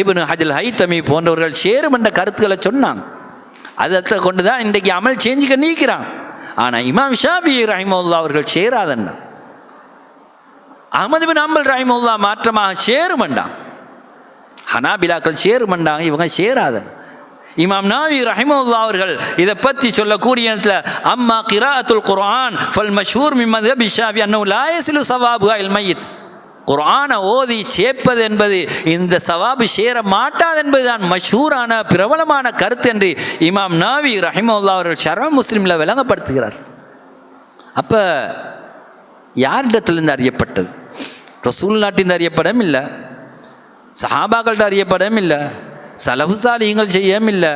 இப்னு ஹஜ்ல் ஹைத்தமி போன்றவர்கள் சேரும் என்ற கருத்துக்களை சொன்னாங்க. அதை கொண்டு தான் இன்றைக்கு அமல் சேஞ்சுக்க நீக்கிறான். ஆனால் இமாம் ஷாஃபி ரஹிமஹுல்லாஹ் அவர்கள் சேராதன்னா, அஹ்மது பின் ஹம்பல் ரஹிமஹுல்லாஹ் மாற்றமாக சேருமண்டான். ஹனாபிலாக்கள் சேருமண்டாங்க, இவங்க சேராத. இமாம் நாவி ரஹிமஹுல்லாஹ் அவர்கள் இதை பற்றி சொல்லக்கூடிய இடத்துல, அம்மா கிராஅத்துல் குர்ஆன் ஃபல் மஷ்ஹூர் மின் மத்ஹபி ஷாஃபி அன்னஹு லா யஸிலு ஸவாபுஹா இல் மய்யித். குர்ஆனை ஓதி சேர்ப்பது என்பது இந்த சவாபு சேர மாட்டாது என்பதுதான் மஷ்ஹூரான பிரபலமான கருத்து என்று இமாம் நாவி ரஹிமஹுல்லாஹ் அவர்கள் ஷர்ஹ் முஸ்லிமில் விளங்கப்படுத்துகிறார். அப்போ யாரிடத்திலிருந்து அறியப்பட்டது? ரசூலுல்லாஹ்விலிருந்து அறியப்படவும் இல்லை, சஹாபாக்கள்கிட்ட அறியப்படவும் இல்லை, சலஃபு சாலிஹீன்கள் செய்யவும் இல்லை,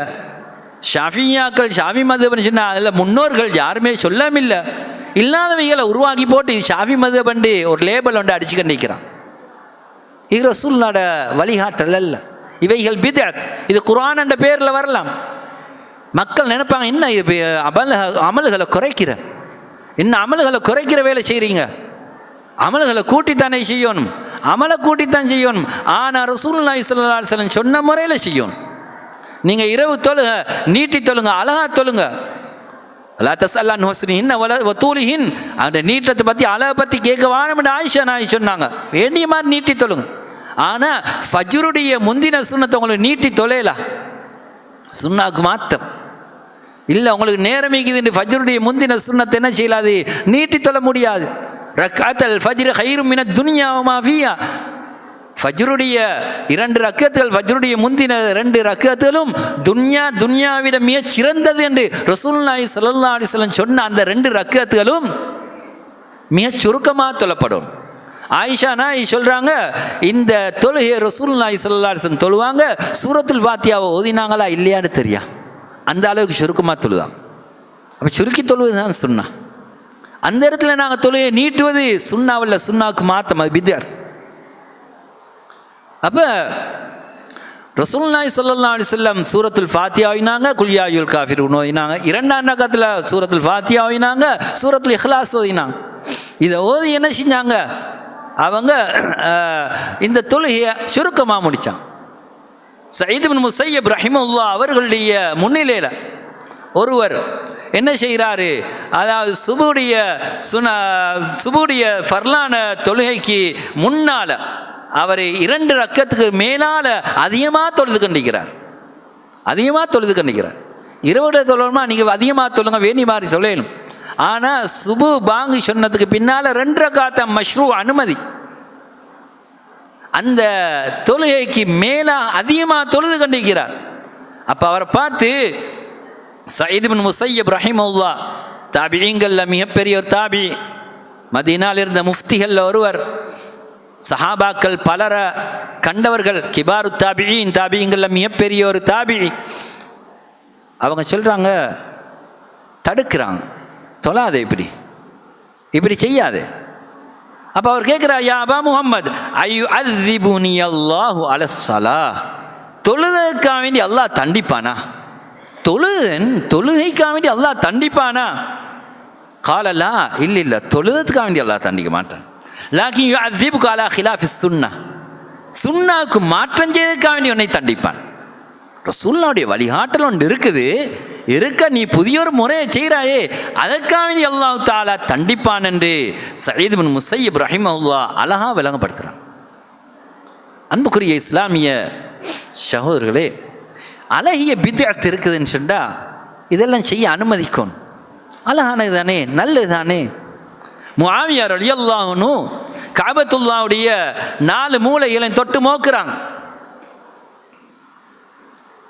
ஷாஃபியாக்கள் ஷாஃபி மதுஹப்னு சொன்னால் அதில் முன்னோர்கள் யாருமே சொல்லவும் இல்லை. இல்லாதவைகளை உருவாக்கி போட்டு இது ஷாஃபி மதுஹப்னு ஒரு லேபிள் ஒன்று அடிச்சு கண்டிக்கிறான். இது ரசூலுல்லாஹ்வோட வழிகாட்டல் அல்ல, இவைகள் பித்அத். இது குர்ஆன் என்ற பேரில் வரலாம், மக்கள் நினைப்பாங்க, என்ன அமல்களை குறைக்கிற, என்ன அமல்களை குறைக்கிற வேலை செய்கிறீங்க, அமல்களை கூட்டித்தானே செய்யணும், அமலை கூட்டித்தான் செய்யணும். ஆனால் ரசூலுல்லாஹி ஸல்லல்லாஹு அலைஹி வஸல்லம் சொன்ன முறையில் செய்யணும். நீங்கள் இரவு தொழுக நீட்டி தொழுங்க, அழகா தொழுங்க. அல்லா தஸ்அல்லான் ஹுஸ்னிஹின் வதூலிஹின், அந்த நீட்டத்தை பற்றி அழகை பற்றி கேட்க வாரம்னு ஆயிஷா நாயகி சொன்னாங்க. வேண்டிய மாதிரி நீட்டி தொழுங்க. ஆனால் ஃபஜ்ருடைய முந்தின சுன்னத்தை உங்களுக்கு நீட்டி தொலையலாம், சுன்னாக்கு மாத்தம் இல்லை. உங்களுக்கு நேரம் இருக்குதுன்னு ஃபஜ்ருடைய முந்தின சுன்னத்தை என்ன செய்யலாது, நீட்டி தொழ முடியாது. ரக்காத்தல் ஃபஜ்ரு கைரும் மின துன்யா வ மா ஃபீஹா, ஃபஜ்ருடைய 2 ரக்கத்துகள், ஃபஜ்ருடைய முந்தின 2 ரக்கத்துகளும் துன்யாவிட மிக சிறந்தது என்று ரசூலுல்லாஹி ஸல்லல்லாஹு அலைஹி வஸல்லம் சொன்ன அந்த 2 ரக்கத்துகளும் மிக சுருக்கமாக தொழப்படும். ஆயிஷா நாயகி சொல்கிறாங்க, இந்த தொழுகையை ரசூலுல்லாஹி ஸல்லல்லாஹு அலைஹி வஸல்லம் தொழுவாங்க, சூரத்துல் ஃபாத்தியாவை ஓதினாங்களா இல்லையான்னு தெரியா, அந்த அளவுக்கு சுருக்கமாக தொழுதான். அப்போ சுருக்கி தொழுவது தான் சுன்னா. அந்த இடத்துல நாங்கள் தொழுகையை நீட்டுவது சுன்னாவில், சுன்னாவுக்கு மாற்றம், அது பித்அத். அப்போ ரசூலுல்லாஹி ஸல்லல்லாஹு அலைஹி வஸல்லம் சூரத்துல் ஃபாத்தியா ஓதினாங்க, குல் யா அய்யுல் காஃபிரூன் ஓதினாங்க. 2ஆம் ரகத்தில் சூரத்துல் ஃபாத்தியா ஓதினாங்க, சூரத்துல் இஹ்லாஸ் ஓதினாங்க. இதை ஓதி என்ன செஞ்சாங்க, அவங்க இந்த தொழுகையை சுருக்கமாக முடித்தான். சயீத் இப்னு முஸையப் ரஹிமஹுல்லாஹ் அவர்களுடைய முன்னிலையில் ஒருவர் என்ன செய்கிறாரு, அதாவது சுபுடைய ஃபர்லான தொழுகைக்கு முன்னால் அவர் 2 ரக்கத்துக்கு மேலால் அதிகமாக தொழுது கண்டிக்கிறார். இரவுல தொழணுமா, நீங்கள் அதிகமாக தொழுங்க, வேணி மாதிரி தொழையணும். ஆனால் சுபு பாங்கு சொன்னதுக்கு பின்னால் 2 ரக்காத்த மஷ்ரூ அனுமதி. அந்த தொழுகைக்கு மேலாக அதிகமாக தொழுது கண்டிக்கிறார். அப்போ அவரை பார்த்து சயீத் இப்னு முஸையப் ரஹிமஹுல்லாஹ் தாபிஈங்கள்ல மிகப்பெரிய ஒரு தாபி, மதீனாவில் இருந்த முஃப்திகளில் ஒருவர், சஹாபாக்கள் பலரை கண்டவர்கள், கிபாரு தாபிஈங்கள்ல மிகப்பெரிய ஒரு தாபி. அவங்க சொல்கிறாங்க, தடுக்கிறாங்க, தொழாதே, இப்படி செய்யாதே. அப்போ அவர் கேட்குறா, யா அபா முஹம்மது அய்யுஅذிபுனி அல்லாஹு அலஸ்ஸலா, தொழுகைக்காக வேண்டி அல்லாஹ் தண்டிப்பானா, தொழுகைக்காக வேண்டி அல்லாஹ் தண்டிப்பானா? காலலா, இல்லை, தொழுகைக்காக வேண்டி அல்லாஹ் தண்டிக்க மாட்டான். லாக்கின் யுஅذிபுக அலா ஹிலாஃபிஸ் சுன்னா, சுன்னாவுக்கு மாற்றம் செய்ததுக்காக வேண்டி உன்னை தண்டிப்பான். ரசூலுல்லாஹ்வுடைய வழிகாட்டல் ஒன்று இருக்க நீ புதிய ஒரு முறையை செய்கிறாயே, அதற்காக வேண்டி அல்லாஹ் தஆலா தண்டிப்பான் என்று சயீத் இப்னு முஸையப் ரஹிமஹுல்லாஹ் அழகா விளங்கப்படுத்துகிறான். அன்புக்குரிய இஸ்லாமிய சகோதரர்களே, அழகிய பித்அத் இருக்குதுன்னு சொன்னால் இதெல்லாம் செய்ய அனுமதிக்கும். அழகானது தானே, நல்லது தானே. முஆவியா ரலியல்லாஹு அன்ஹு கஅபத்துல்லாஹ்வுடைய 4 மூலைகளை தொட்டு மோக்குறாங்க.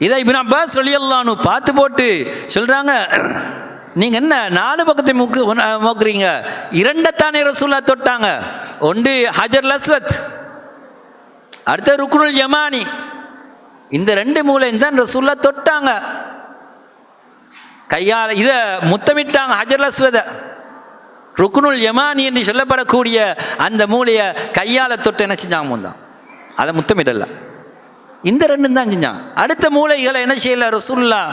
இதை இப்னு அப்பாஸ் ரலியல்லாஹு அன்ஹு பார்த்து போட்டு சொல்கிறாங்க, நீங்கள் என்ன 4 பக்கத்தை மோக்குறீங்க? 2 தானே ரசூலுல்லாஹ் தொட்டாங்க. ஒன்று ஹஜர் அஸ்வத், அடுத்த ருக்னுல் யமானி. இந்த 2 மூலையும் தான் ரசூலுல்லாஹ் தொட்டாங்க, கையால் இதை முத்தமிட்டாங்க. ஹஜர் அஸ்வத, ருக்னுல் யமானி என்று சொல்லப்படக்கூடிய அந்த மூலையை கையால் தொட்டு என்ன செஞ்சாங்க, தான் அதை முத்தமிடல. இந்த 2 தான் செஞ்சாங்க. அடுத்த மூலைகளை என்ன செய்யல, ரசூலுல்லாஹ்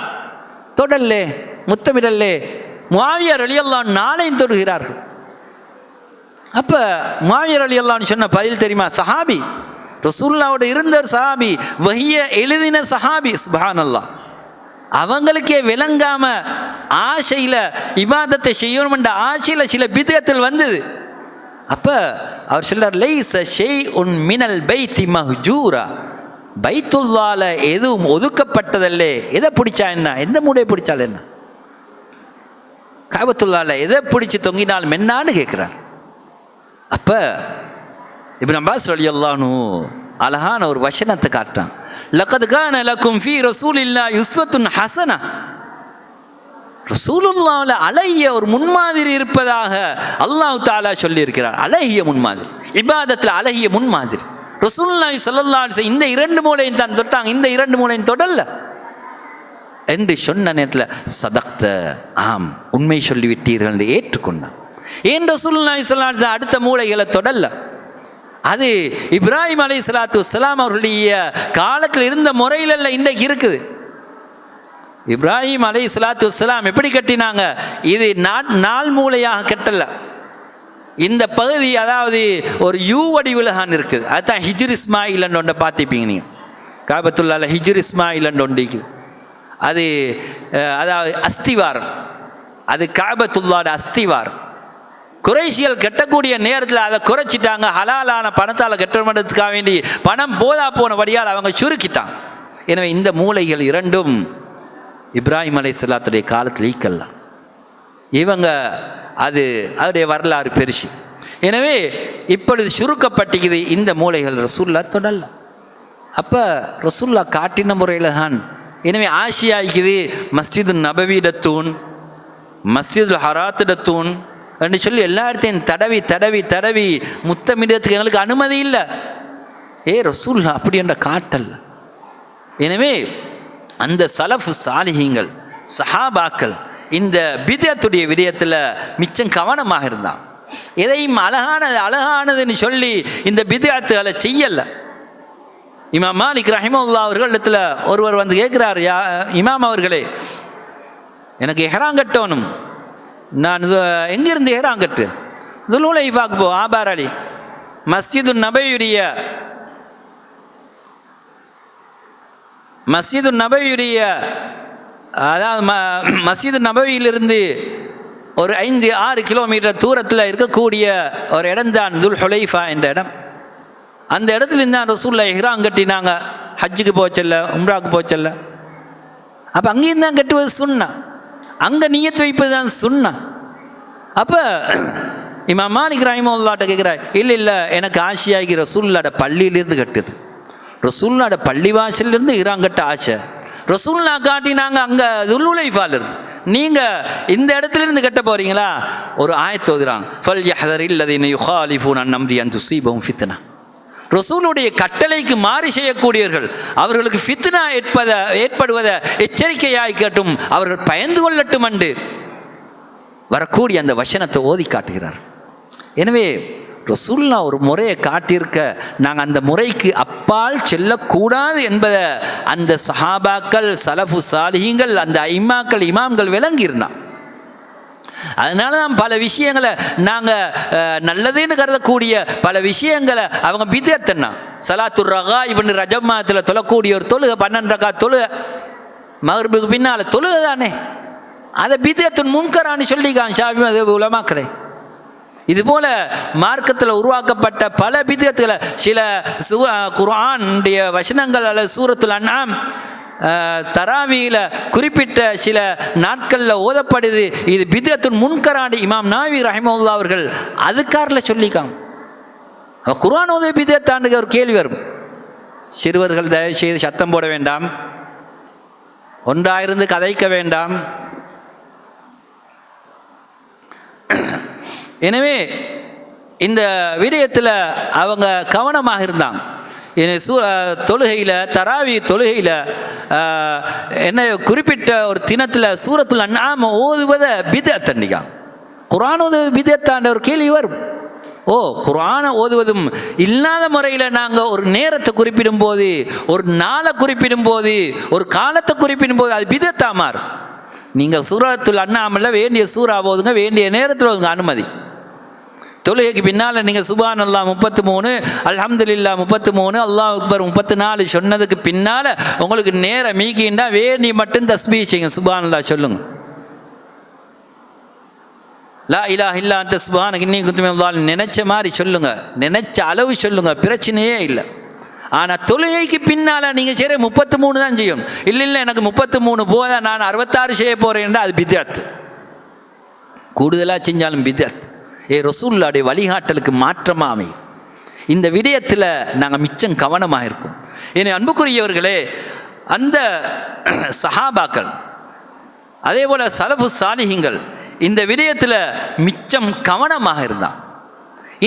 தொடல்லே, முத்தமிடல்லே. முஆவியா ரலியல்லாஹு அன்ஹு 4ஐயும் தொடுகிறார்கள். அப்போ முஆவியா ரலியல்லாஹு அன்ஹு சொன்ன பதில் தெரியுமா? சஹாபி, ரசூலுல்லாஹ்வோட இருந்த சஹாபி, வஹிய எழுதின சஹாபி. சுப்ஹானல்லாஹ், அவங்களுக்கே விளங்காம ஆசையில் இபாதத்தை செய்யணும்ன்ற ஆசையில் சில பித்அத்தில் வந்தது. அப்போ அவர் சொல்றார், லைஸ ஷைஉன் மினல் பைத்தி மஹ்ஜூரா, பைத்துல்லால எதுவும் ஒதுக்கப்பட்டதல்லே. எதை பிடிச்சா என்ன, எந்த மூடையை பிடிச்சால் என்ன, காபத்துல்லால எதை பிடிச்சி தொங்கினாலும் என்னான்னு கேட்குறார். அப்போ இப்னு அப்பாஸ் ரலியல்லாஹு அன்ஹு அழகான ஒரு வசனத்தை காட்டுறான். லக்கத் கான லக்கும் ஃபீ ரசூலில்லாஹி உஸ்வத்துன் ஹஸனா, ரசூலுல்லாஹ்ல அழகிய ஒரு முன்மாதிரி இருப்பதாக அல்லாஹ் தஆலா சொல்லியிருக்கிறார். அழகிய முன்மாதிரி, இபாதத்தில் அழகிய முன்மாதிரி. ரசூலுல்லாஹி ஸல்லல்லாஹு அலைஹி வஸல்லம் இந்த 2 மூலையும் தான் தொட்டாங்க, இந்த 2 மூலையும் தொடல்ல என்று சொன்ன நேரத்தில் சதக்த, ஆம் உண்மை சொல்லிவிட்டீர்கள் என்று ஏற்றுக்கொண்டான். ஏன் ரசூலுல்லாஹி ஸல்லல்லாஹு அலைஹி வஸல்லம் அடுத்த மூலைகளை தொடல்ல? அது இப்ராஹிம் அலைஹிஸ்ஸலாத்து வஸ்ஸலாம் அவர்களுடைய காலத்தில் இருந்த முறையிலல்ல இன்றைக்கு இருக்குது. இப்ராஹிம் அலைஹிஸ்ஸலாத்து வஸ்ஸலாம் எப்படி கட்டினாங்க? இது நாள் மூலையாக கட்டல. இந்த பகுதி அதாவது ஒரு யூ வடிவில்தான் இருக்குது. அதுதான் ஹிஜ்ர் இஸ்மாயில் ஒன்றை பார்த்துப்பீங்க நீங்கள். காபத்துல்லால ஹிஜ்ர் இஸ்மாயில் ஒன்று அது அதாவது அஸ்திவாரம். அது காபத்துல்லாட அஸ்திவாரம். குறைஷியல் கட்டக்கூடிய நேரத்தில் அதை குறைச்சிட்டாங்க. ஹலாலான பணத்தால் கட்டணுன்றதுக்காக வேண்டி பணம் போதா போனபடியால் அவங்க சுருக்கிட்டாங்க. எனவே இந்த மூலைகள் இரண்டும் இப்ராஹிம் அலைஹிஸ்ஸலாத்துடைய காலத்தில் ஈக்கலாம். இவங்க அதோடைய வரலாறு பெருசு. எனவே இப்பொழுது சுருக்கப்பட்டிக்குது இந்த மூலைகள் ரசூல்லா தொடரல. அப்போ ரசூல்லா காட்டின முறையில் தான். எனவே ஆசியாய்க்குது மஸ்ஜிது நபவியிட தூண், மஸ்ஜிதுல் ஹராத்திட தூண் என்று சொல்லி எல்லா இடத்தையும் தடவி தடவி தடவி முத்தமிடத்துக்கு எங்களுக்கு அனுமதி இல்லை. ரசூல்லா அப்படி என்ற காட்டல்ல. எனவே அந்த சலஃபு சாலிஹீங்கள் சஹாபாக்கள் இந்த பிதஅத்துடைய விடயத்தில் மிச்சம் கவனமாக இருந்தான். எதையும் அழகானதுன்னு சொல்லி இந்த பிதஅத்துகளை செய்யலை. இமாம் மாலிக் ரஹிமஹுல்லாஹ் அவர்களிடத்தில் ஒருவர் வந்து கேட்குறார், இமாம் அவர்களே, எனக்கு எஹ்ராம் கட்டணும். நான் எங்கேருந்து எஹ்ராம் கட்டு? துல்ஹுலைஃபாக்கு போ. ஆபார் அலி மஸ்ஜிது நபவியுடைய அதாவது மஸ்ஜிது நபவியிலிருந்து ஒரு 5-6 கிலோமீட்டர் தூரத்தில் இருக்கக்கூடிய ஒரு இடம் தான் துல்ஹுலைஃபா என்ற இடம். அந்த இடத்துல இருந்தால் ரசூலுல்லாஹ் இஹ்ராம் கட்டினாங்க. ஹஜ்ஜுக்கு போச்சல்ல, உம்ராவுக்கு போச்சல்ல. அப்போ அங்கேயும் தான் கட்டுவது சுன்னா, அங்கே நியத்து வைப்பது தான் சுன்னா. அப்போ இமாம் மாலிக் ரஹிமஹுல்லாஹ்ட்ட கேட்குறார், இல்லை எனக்கு ஆசையாகி ரசூலுல்லாஹ்ட பள்ளியிலேருந்து கட்டுது. ரசூலுல்லாஹ்ட பள்ளி வாசலிருந்து இஹ்ராம் கட்ட ஆசை. ரசூலுல்லாஹ் காட்டினாங்க அங்கே துல்ஹுலைஃபால இருந்து. நீங்கள் இந்த இடத்துலேருந்து கட்ட போகிறீங்களா? ஒரு ஆயத்து ஓதுறாங்க, ஃபல் யஹ்தரில் லதீன யுகாலிஃபூன அன் அம்ரி அன் துஸீபஹும் ஃபித்னா. ரசூலுடைய கட்டளைக்கு மாறி செய்யக்கூடியவர்கள் அவர்களுக்கு ஃபித்னா ஏற்படுவதை எச்சரிக்கையாய்க்கட்டும், அவர்கள் பயந்து கொள்ளட்டும் என்று வரக்கூடிய அந்த வசனத்தை ஓதி காட்டுகிறார். எனவே ரசூலுல்லா ஒரு முறையை காட்டியிருக்க நாங்கள் அந்த முறைக்கு அப்பால் செல்லக்கூடாது என்பதை அந்த சஹாபாக்கள் சலஃபு சாலிஹீங்கள் அந்த ஐம்மாக்கள் இமாம்கள் விளங்கியிருந்தான். அதனால தான் பல விஷயங்களை நாங்கள் நல்லதுன்னு கருதக்கூடிய பல விஷயங்களை அவங்க பிதஅத்துன்னா. சலாத்துர் ரகாயிப்னு ரஜப் மாதத்தில் தொழக்கூடிய ஒரு தொழுகை 12 ரகாத் தொழுகை மக்ரிபுக்கு பின்னால் தொழுகை தானே, அதை பிதஅத்துன் முன்கரான்னு சொல்லிக்கான் ஷாஃபி மத்ஹப் உலமாக்களே. இதுபோல் மார்க்கத்தில் உருவாக்கப்பட்ட பல பிதஅத்துகளை சில குர்ஆனுடைய வசனங்கள் அல்லது சூரத்துல் அன்ஆம் தராவியில் குறிப்பிட்ட சில நாட்களில் ஓதப்படுது. இது பிதஅத்துன் முன்கரான இமாம் நாவி ரஹிமஹுல்லாஹ் அவர்கள் அதுக்காரில் சொல்லிக்காங்க. குர்ஆன் ஓத பிதஅத்தாண்டுக்கு ஒரு கேள்வி வரும். சிறுவர்கள் தயவு செய்து சத்தம் போட வேண்டாம், ஒன்றாயிருந்து கதைக்க வேண்டாம். எனவே இந்த விடயத்தில் அவங்க கவனமாக இருந்தாங்க. தொழுகையில் தராவி தொழுகையில் என்ன குறிப்பிட்ட ஒரு தினத்தில் சூரத்துல் அன்ஆம் ஓதுவதை பிதஅத்தண்டிக்காங்க. குர்ஆன் ஓதுவது பிதஅத்தாண்ட ஒரு கேள்வி வரும். குர்ஆனை ஓதுவதும் இல்லாத முறையில் நாங்கள் ஒரு நேரத்தை குறிப்பிடும் போது, ஒரு நாளை குறிப்பிடும் போது, ஒரு காலத்தை குறிப்பிடும் போது அது பிதஅத்தா மாறும். நீங்கள் சூரத்துல் அன்ஆமில் வேண்டிய சூறா ஓதுங்க, வேண்டிய நேரத்தில் ஓதுங்க, அனுமதி. தொழுகைக்கு பின்னால் நீங்கள் சுப்ஹானல்லாஹ் 33, அல்ஹம்துலில்லாஹ் 33, அல்லாஹ் அக்பர் 34 சொன்னதுக்கு பின்னால் உங்களுக்கு நேரம் மீக்கின்றா வேண்டி மட்டும் தஸ்பீஹ் செய்யுங்க, சுப்ஹானல்லாஹ் சொல்லுங்க, லா இலாஹ இல்லா அன்த சுப்ஹானக இன்னீ குன்து மினல் ஸாலிமீன் நினைச்ச மாதிரி சொல்லுங்க, நினைச்ச அளவு சொல்லுங்க, பிரச்சனையே இல்லை. ஆனால் தொழுகைக்கு பின்னால் நீங்கள் சரி 33 தான் செய்யணும். இல்லை எனக்கு 33 போதா, நான் 66 செய்ய போகிறேன், அது பிதஅத். கூடுதலாக செஞ்சாலும் பிதஅத். ரசூலுல்லாஹ்வுடைய வழிகாட்டலுக்கு மாற்றமாமை. இந்த விடயத்தில் நாங்கள் மிச்சம் கவனமாக இருக்கோம். என்னை அன்புக்குரியவர்களே, அந்த சஹாபாக்கள் அதே போல் சலஃபு சாலிஹீங்கள் இந்த விடயத்தில் மிச்சம் கவனமாக இருந்தான்.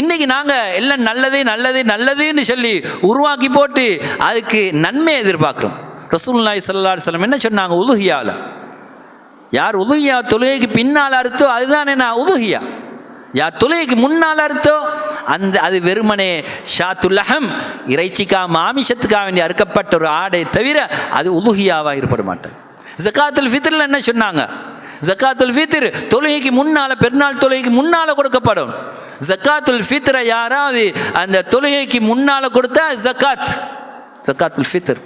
இன்றைக்கி நாங்கள் எல்லாம் நல்லது நல்லது நல்லதுன்னு சொல்லி உருவாக்கி போட்டு அதுக்கு நன்மை எதிர்பார்க்குறோம். ரசூலுல்லாஹி ஸல்லல்லாஹு அலைஹி வஸல்லம் என்ன சொன்னாங்க? உதுஹியாவில் யார் உதுஹியா தொழுகைக்கு பின்னால் அறுத்தோ அதுதானே நான் உதுஹியா. யார் தொழுகைக்கு முன்னால் அறுத்தோ அது வெறுமனே ஷாத்துல்லஹம் இறைச்சிக்காக மாமிஷத்துக்காக வேண்டி அறுக்கப்பட்ட ஒரு ஆடை தவிர அது உதுஹியாவாக ஏற்பட மாட்டேன். ஜகாத்துல் ஃபித்ரில் என்ன சொன்னாங்க? ஜகாத்துல் ஃபித்ர் தொழுகைக்கு முன்னால், பெருநாள் தொழுகைக்கு முன்னால் கொடுக்கப்படும். ஜகாத்துல் ஃபித்ரை யாராவது அந்த தொழுகைக்கு முன்னால் கொடுத்தா ஜகாத்துல் ஃபித்ர்.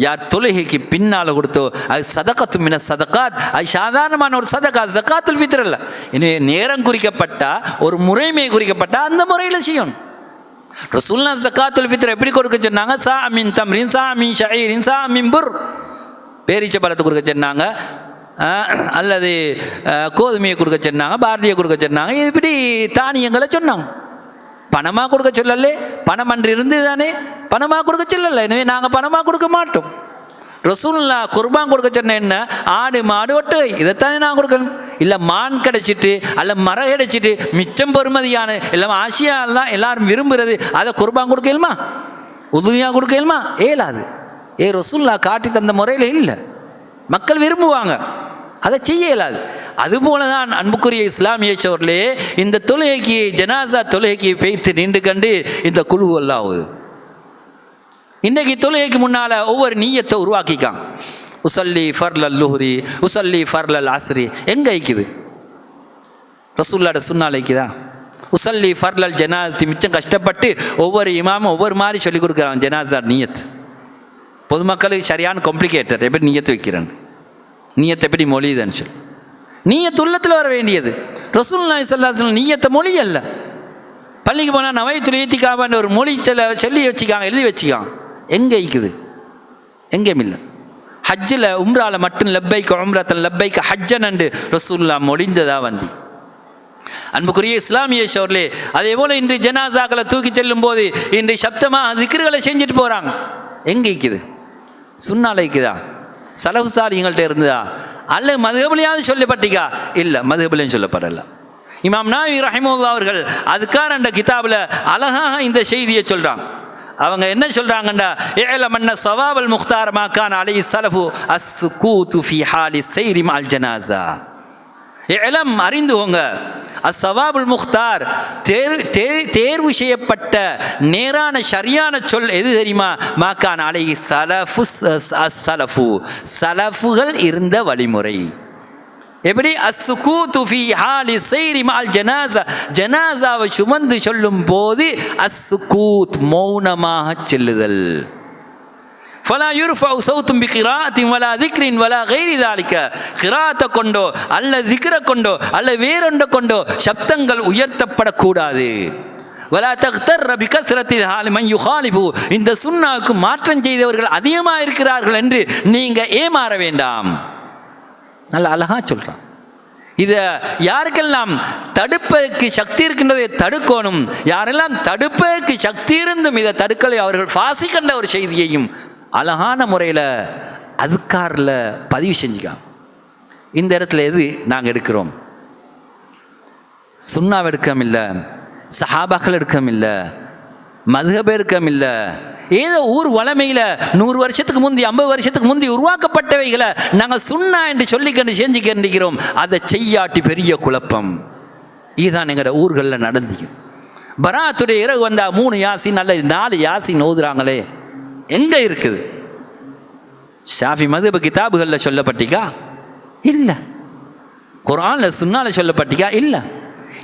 யார் தொழுகைக்கு பின்னால் கொடுத்தோ அது சதகத்து மின சதகாத், அது சாதாரணமான ஒரு சதகா, ஜகாத்துல் ஃபித்ர் இல்லை. எனவே நேரம் குறிக்கப்பட்டா, ஒரு முறைமை குறிக்கப்பட்டா அந்த முறையில் செய்யணும். ரசூலுல்லாஹ் ஜகாத்துல் ஃபித்ர் எப்படி கொடுக்க சொன்னாங்க? சா மின் தம்ரின், சா மின் ஷஈரின், சா மின் புர், பேரீச்ச பழத்தை கொடுக்க சொன்னாங்க, அல்லது கோதுமையை கொடுக்க சொன்னாங்க, பார்லியை கொடுக்க சொன்னாங்க. இப்படி தானியங்களை சொன்னாங்க. பணமாக கொடுக்க சொல்லலே, பணம் அன்று இருந்து தானே பணமாக கொடுக்க சொல்லலை. எனவே நாங்கள் பணமாக கொடுக்க மாட்டோம். ரசூலுல்லாஹ் குர்பான் கொடுக்க சொன்ன என்ன? ஆடு, மாடு, ஒட்டகை, இதைத்தானே நான் கொடுக்கணும். இல்லை மான் கிடைச்சிட்டு அல்ல மரம் கிடைச்சிட்டு மிச்சம் பெறுமதியான எல்லாம் ஆசியா எல்லாம் எல்லாரும் விரும்புகிறது, அதை குர்பான் கொடுக்கலுமா? உதவியாக கொடுக்கலுமா? ஏலாது. ரசூலுல்லாஹ் காட்டி தந்த முறையில் இல்லை, மக்கள் விரும்புவாங்க, அதை செய்ய இயலாது. அதுபோல தான் அன்புக்குரிய இஸ்லாமிய சோர்களே, இந்த தொழுகைக்கு ஜனாசா தொழுகைக்கு பெய்த்து நின்று கண்டு இந்த குழு அல்லாவுது. இன்றைக்கு தொழுகைக்கு முன்னால் ஒவ்வொரு நீயத்தை உருவாக்கிக்காங்க. உசல்லி ஃபர்லல் லுஹ்ரி, உசல்லி ஃபர்லல் அஸ்ரி. எங்கே ஐக்குது? ரசூலுல்லாஹ் சுன்னால ஐக்குதா? உசல்லி ஃபர்லல் ஜனாசி மிச்சம் கஷ்டப்பட்டு ஒவ்வொரு இமாமும் ஒவ்வொரு மாதிரி சொல்லிக் கொடுக்குறாங்க. ஜனாசா நீயத் பொதுமக்களுக்கு சரியான காம்ப்ளிகேட்டட். எப்படி நீயத்து வைக்கிறேன், நீயத்தை எப்படி மொழியுதுன்னு சொல்லி, நீயத்து உள்ளத்தில் வர வேண்டியது. ரசூலுல்லாஹி ஸல்லல்லாஹு அலைஹி வஸல்லம் நீயத்தை மொழி அல்ல. பள்ளிக்கு போனால் நவைத்துல் இத்திகாஃப்னு ஒரு மொழி சொல்லி வச்சுக்காங்க, எழுதி வச்சுக்காங்க. எங்கே இருக்குது? எங்கேயும் இல்லை. ஹஜ்ஜில் உம்ராவில் மட்டும் லப்பைக்க உம்ரத்தன் லப்பைக்க ஹஜ்ஜன் என்று ரசூலுல்லாஹ் மொழிந்ததா வந்து. அன்புக்குரிய இஸ்லாமிய சோர்களே, அதே போல் இன்று ஜனாசாக்களை தூக்கி செல்லும் போது இன்று சப்தமாக திக்ருகளை செஞ்சுட்டு போகிறாங்க. எங்கே இருக்குது? சுன்னால இருக்குதா? சலஃபு சாலிஹ்கள்ட்ட இருந்ததா? அல்ல மதுஹபிலையாவது சொல்லப்பட்டிக்கா? இல்லை, மதுஹபிலையும் சொல்லப்படல. இமாம் நவவி ரஹிமஹுல்லாஹ் அவர்கள் அதுக்கார் என்ற கிதாபில் அழகாக இந்த செய்தியை சொல்கிறாங்க. அவங்க என்ன சொல்கிறாங்கண்டா, இஅலம் அன்ன ஸவாபல் முக்தார் மா கான அலைஹி ஸலஃபு அஸ்ஸுகூது ஃபீ ஹாலி ஸைரி மஅல் ஜனாஸா. இஅலம் அறிந்துவோங்க, அஸ்ஸவாபுல் முக்தார் தேர்வு செய்யப்பட்ட நேரான சரியான சொல் எது தெரியுமா? மாக்கான் அலைஹி ஸலஃபு, ஸலஃபுகள் இருந்த வழிமுறை. எப்படி? அஸ்ஸுகூது ஃபீ ஹாலி ஸைரி மஅல் ஜனாஸா, ஜனாஸாவை சுமந்து சொல்லும் போது அஸ்ஸுகூத் மௌனமாக செல்லுதல். ஃபலா யுர்ஃபஉ ஸௌத்துன் பிகிராஅத்தின் வலா திக்ரின் வலா கைரி ذلك, கிராத்தை கொண்டோ அல்ல திக்ர கொண்டோ அல்ல வேறொன்றை கொண்டோ சப்தங்கள் உயர்த்தப்படக்கூடாது. வலா தக்தர் பிகஸ்ரத்தில் ஹாலி மன் யுகாலிஃபு, இந்த சுன்னாவுக்கு மாற்றம் செய்தவர்கள் அதிகமாக இருக்கிறார்கள் என்று நீங்கள் ஏமாற வேண்டாம். நல்ல அழகா சொல்கிறான். இதை யாருக்கெல்லாம் தடுப்பதற்கு சக்தி இருக்கின்றதை தடுக்கணும், யாரெல்லாம் தடுப்பதற்கு சக்தி இருந்தும் இதை தடுக்கலை அவர்கள் ஃபாசி கண்ட ஒரு செய்தியையும் அழகான முறையில் அதுக்காரில் பதிவு செஞ்சுக்காங்க. இந்த இடத்துல எது நாங்கள் எடுக்கிறோம்? சுன்னாவை எடுக்கம் இல்லை, சஹாபாக்கள் எடுக்கம் இல்லை, மதுஹப் எடுக்கம் இல்லை, ஏதோ ஊர் வளமையில் 100 வருஷத்துக்கு முந்தி 50 வருஷத்துக்கு முந்தி உருவாக்கப்பட்டவைகளை நாங்கள் சுன்னா என்று சொல்லிக்கொண்டு செஞ்சுக்கின்றோம். அதை செய்யாட்டி பெரிய குழப்பம். இதுதான் எங்களோட ஊர்களில் நடந்துக்கு. பராத்துடைய இரவு வந்தால் 3 யாசின் அல்ல 4 யாசின் ஓதுறாங்களே, எங்கே இருக்குது? ஷாஃபி மதுஹப் கிதாபுகளில் சொல்லப்பட்டிக்கா? இல்லை. குர்ஆனில் சுன்னால சொல்லப்பட்டிக்கா? இல்லை.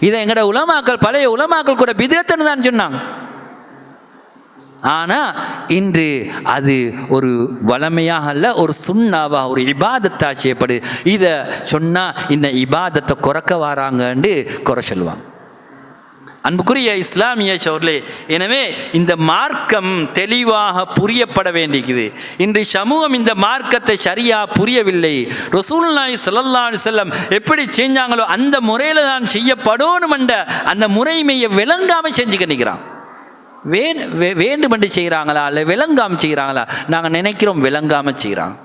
இதை எங்களோட உலமாக்கள், பழைய உலமாக்கள் கூட பிதஅத்னு தான் சொன்னாங்க. ஆனால் இன்று அது ஒரு வளமையாக அல்ல, ஒரு சுன்னாவாக, ஒரு இபாதத்தாக செய்யப்படு. இதை சொன்னால் இந்த இபாதத்தை குறைக்க வராங்கன்னு குறை சொல்லுவாங்க. அன்புக்குரிய இஸ்லாமிய சோர்களே, எனவே இந்த மார்க்கம் தெளிவாக புரியப்பட வேண்டியது. இன்று சமூகம் இந்த மார்க்கத்தை சரியாக புரியவில்லை. ரசூலுல்லாஹி ஸல்லல்லாஹு அலைஹி வஸல்லம் எப்படி செஞ்சாங்களோ அந்த முறையில் தான் செய்யப்படணும் என்ற அந்த முறைமையை விளங்காமல் செஞ்சுக்க நிற்கிறான். வேண்டுமென்று செய்கிறாங்களா இல்லை விளங்காமல் செய்கிறாங்களா? நாங்கள் நினைக்கிறோம் விளங்காமல் செய்கிறாங்க.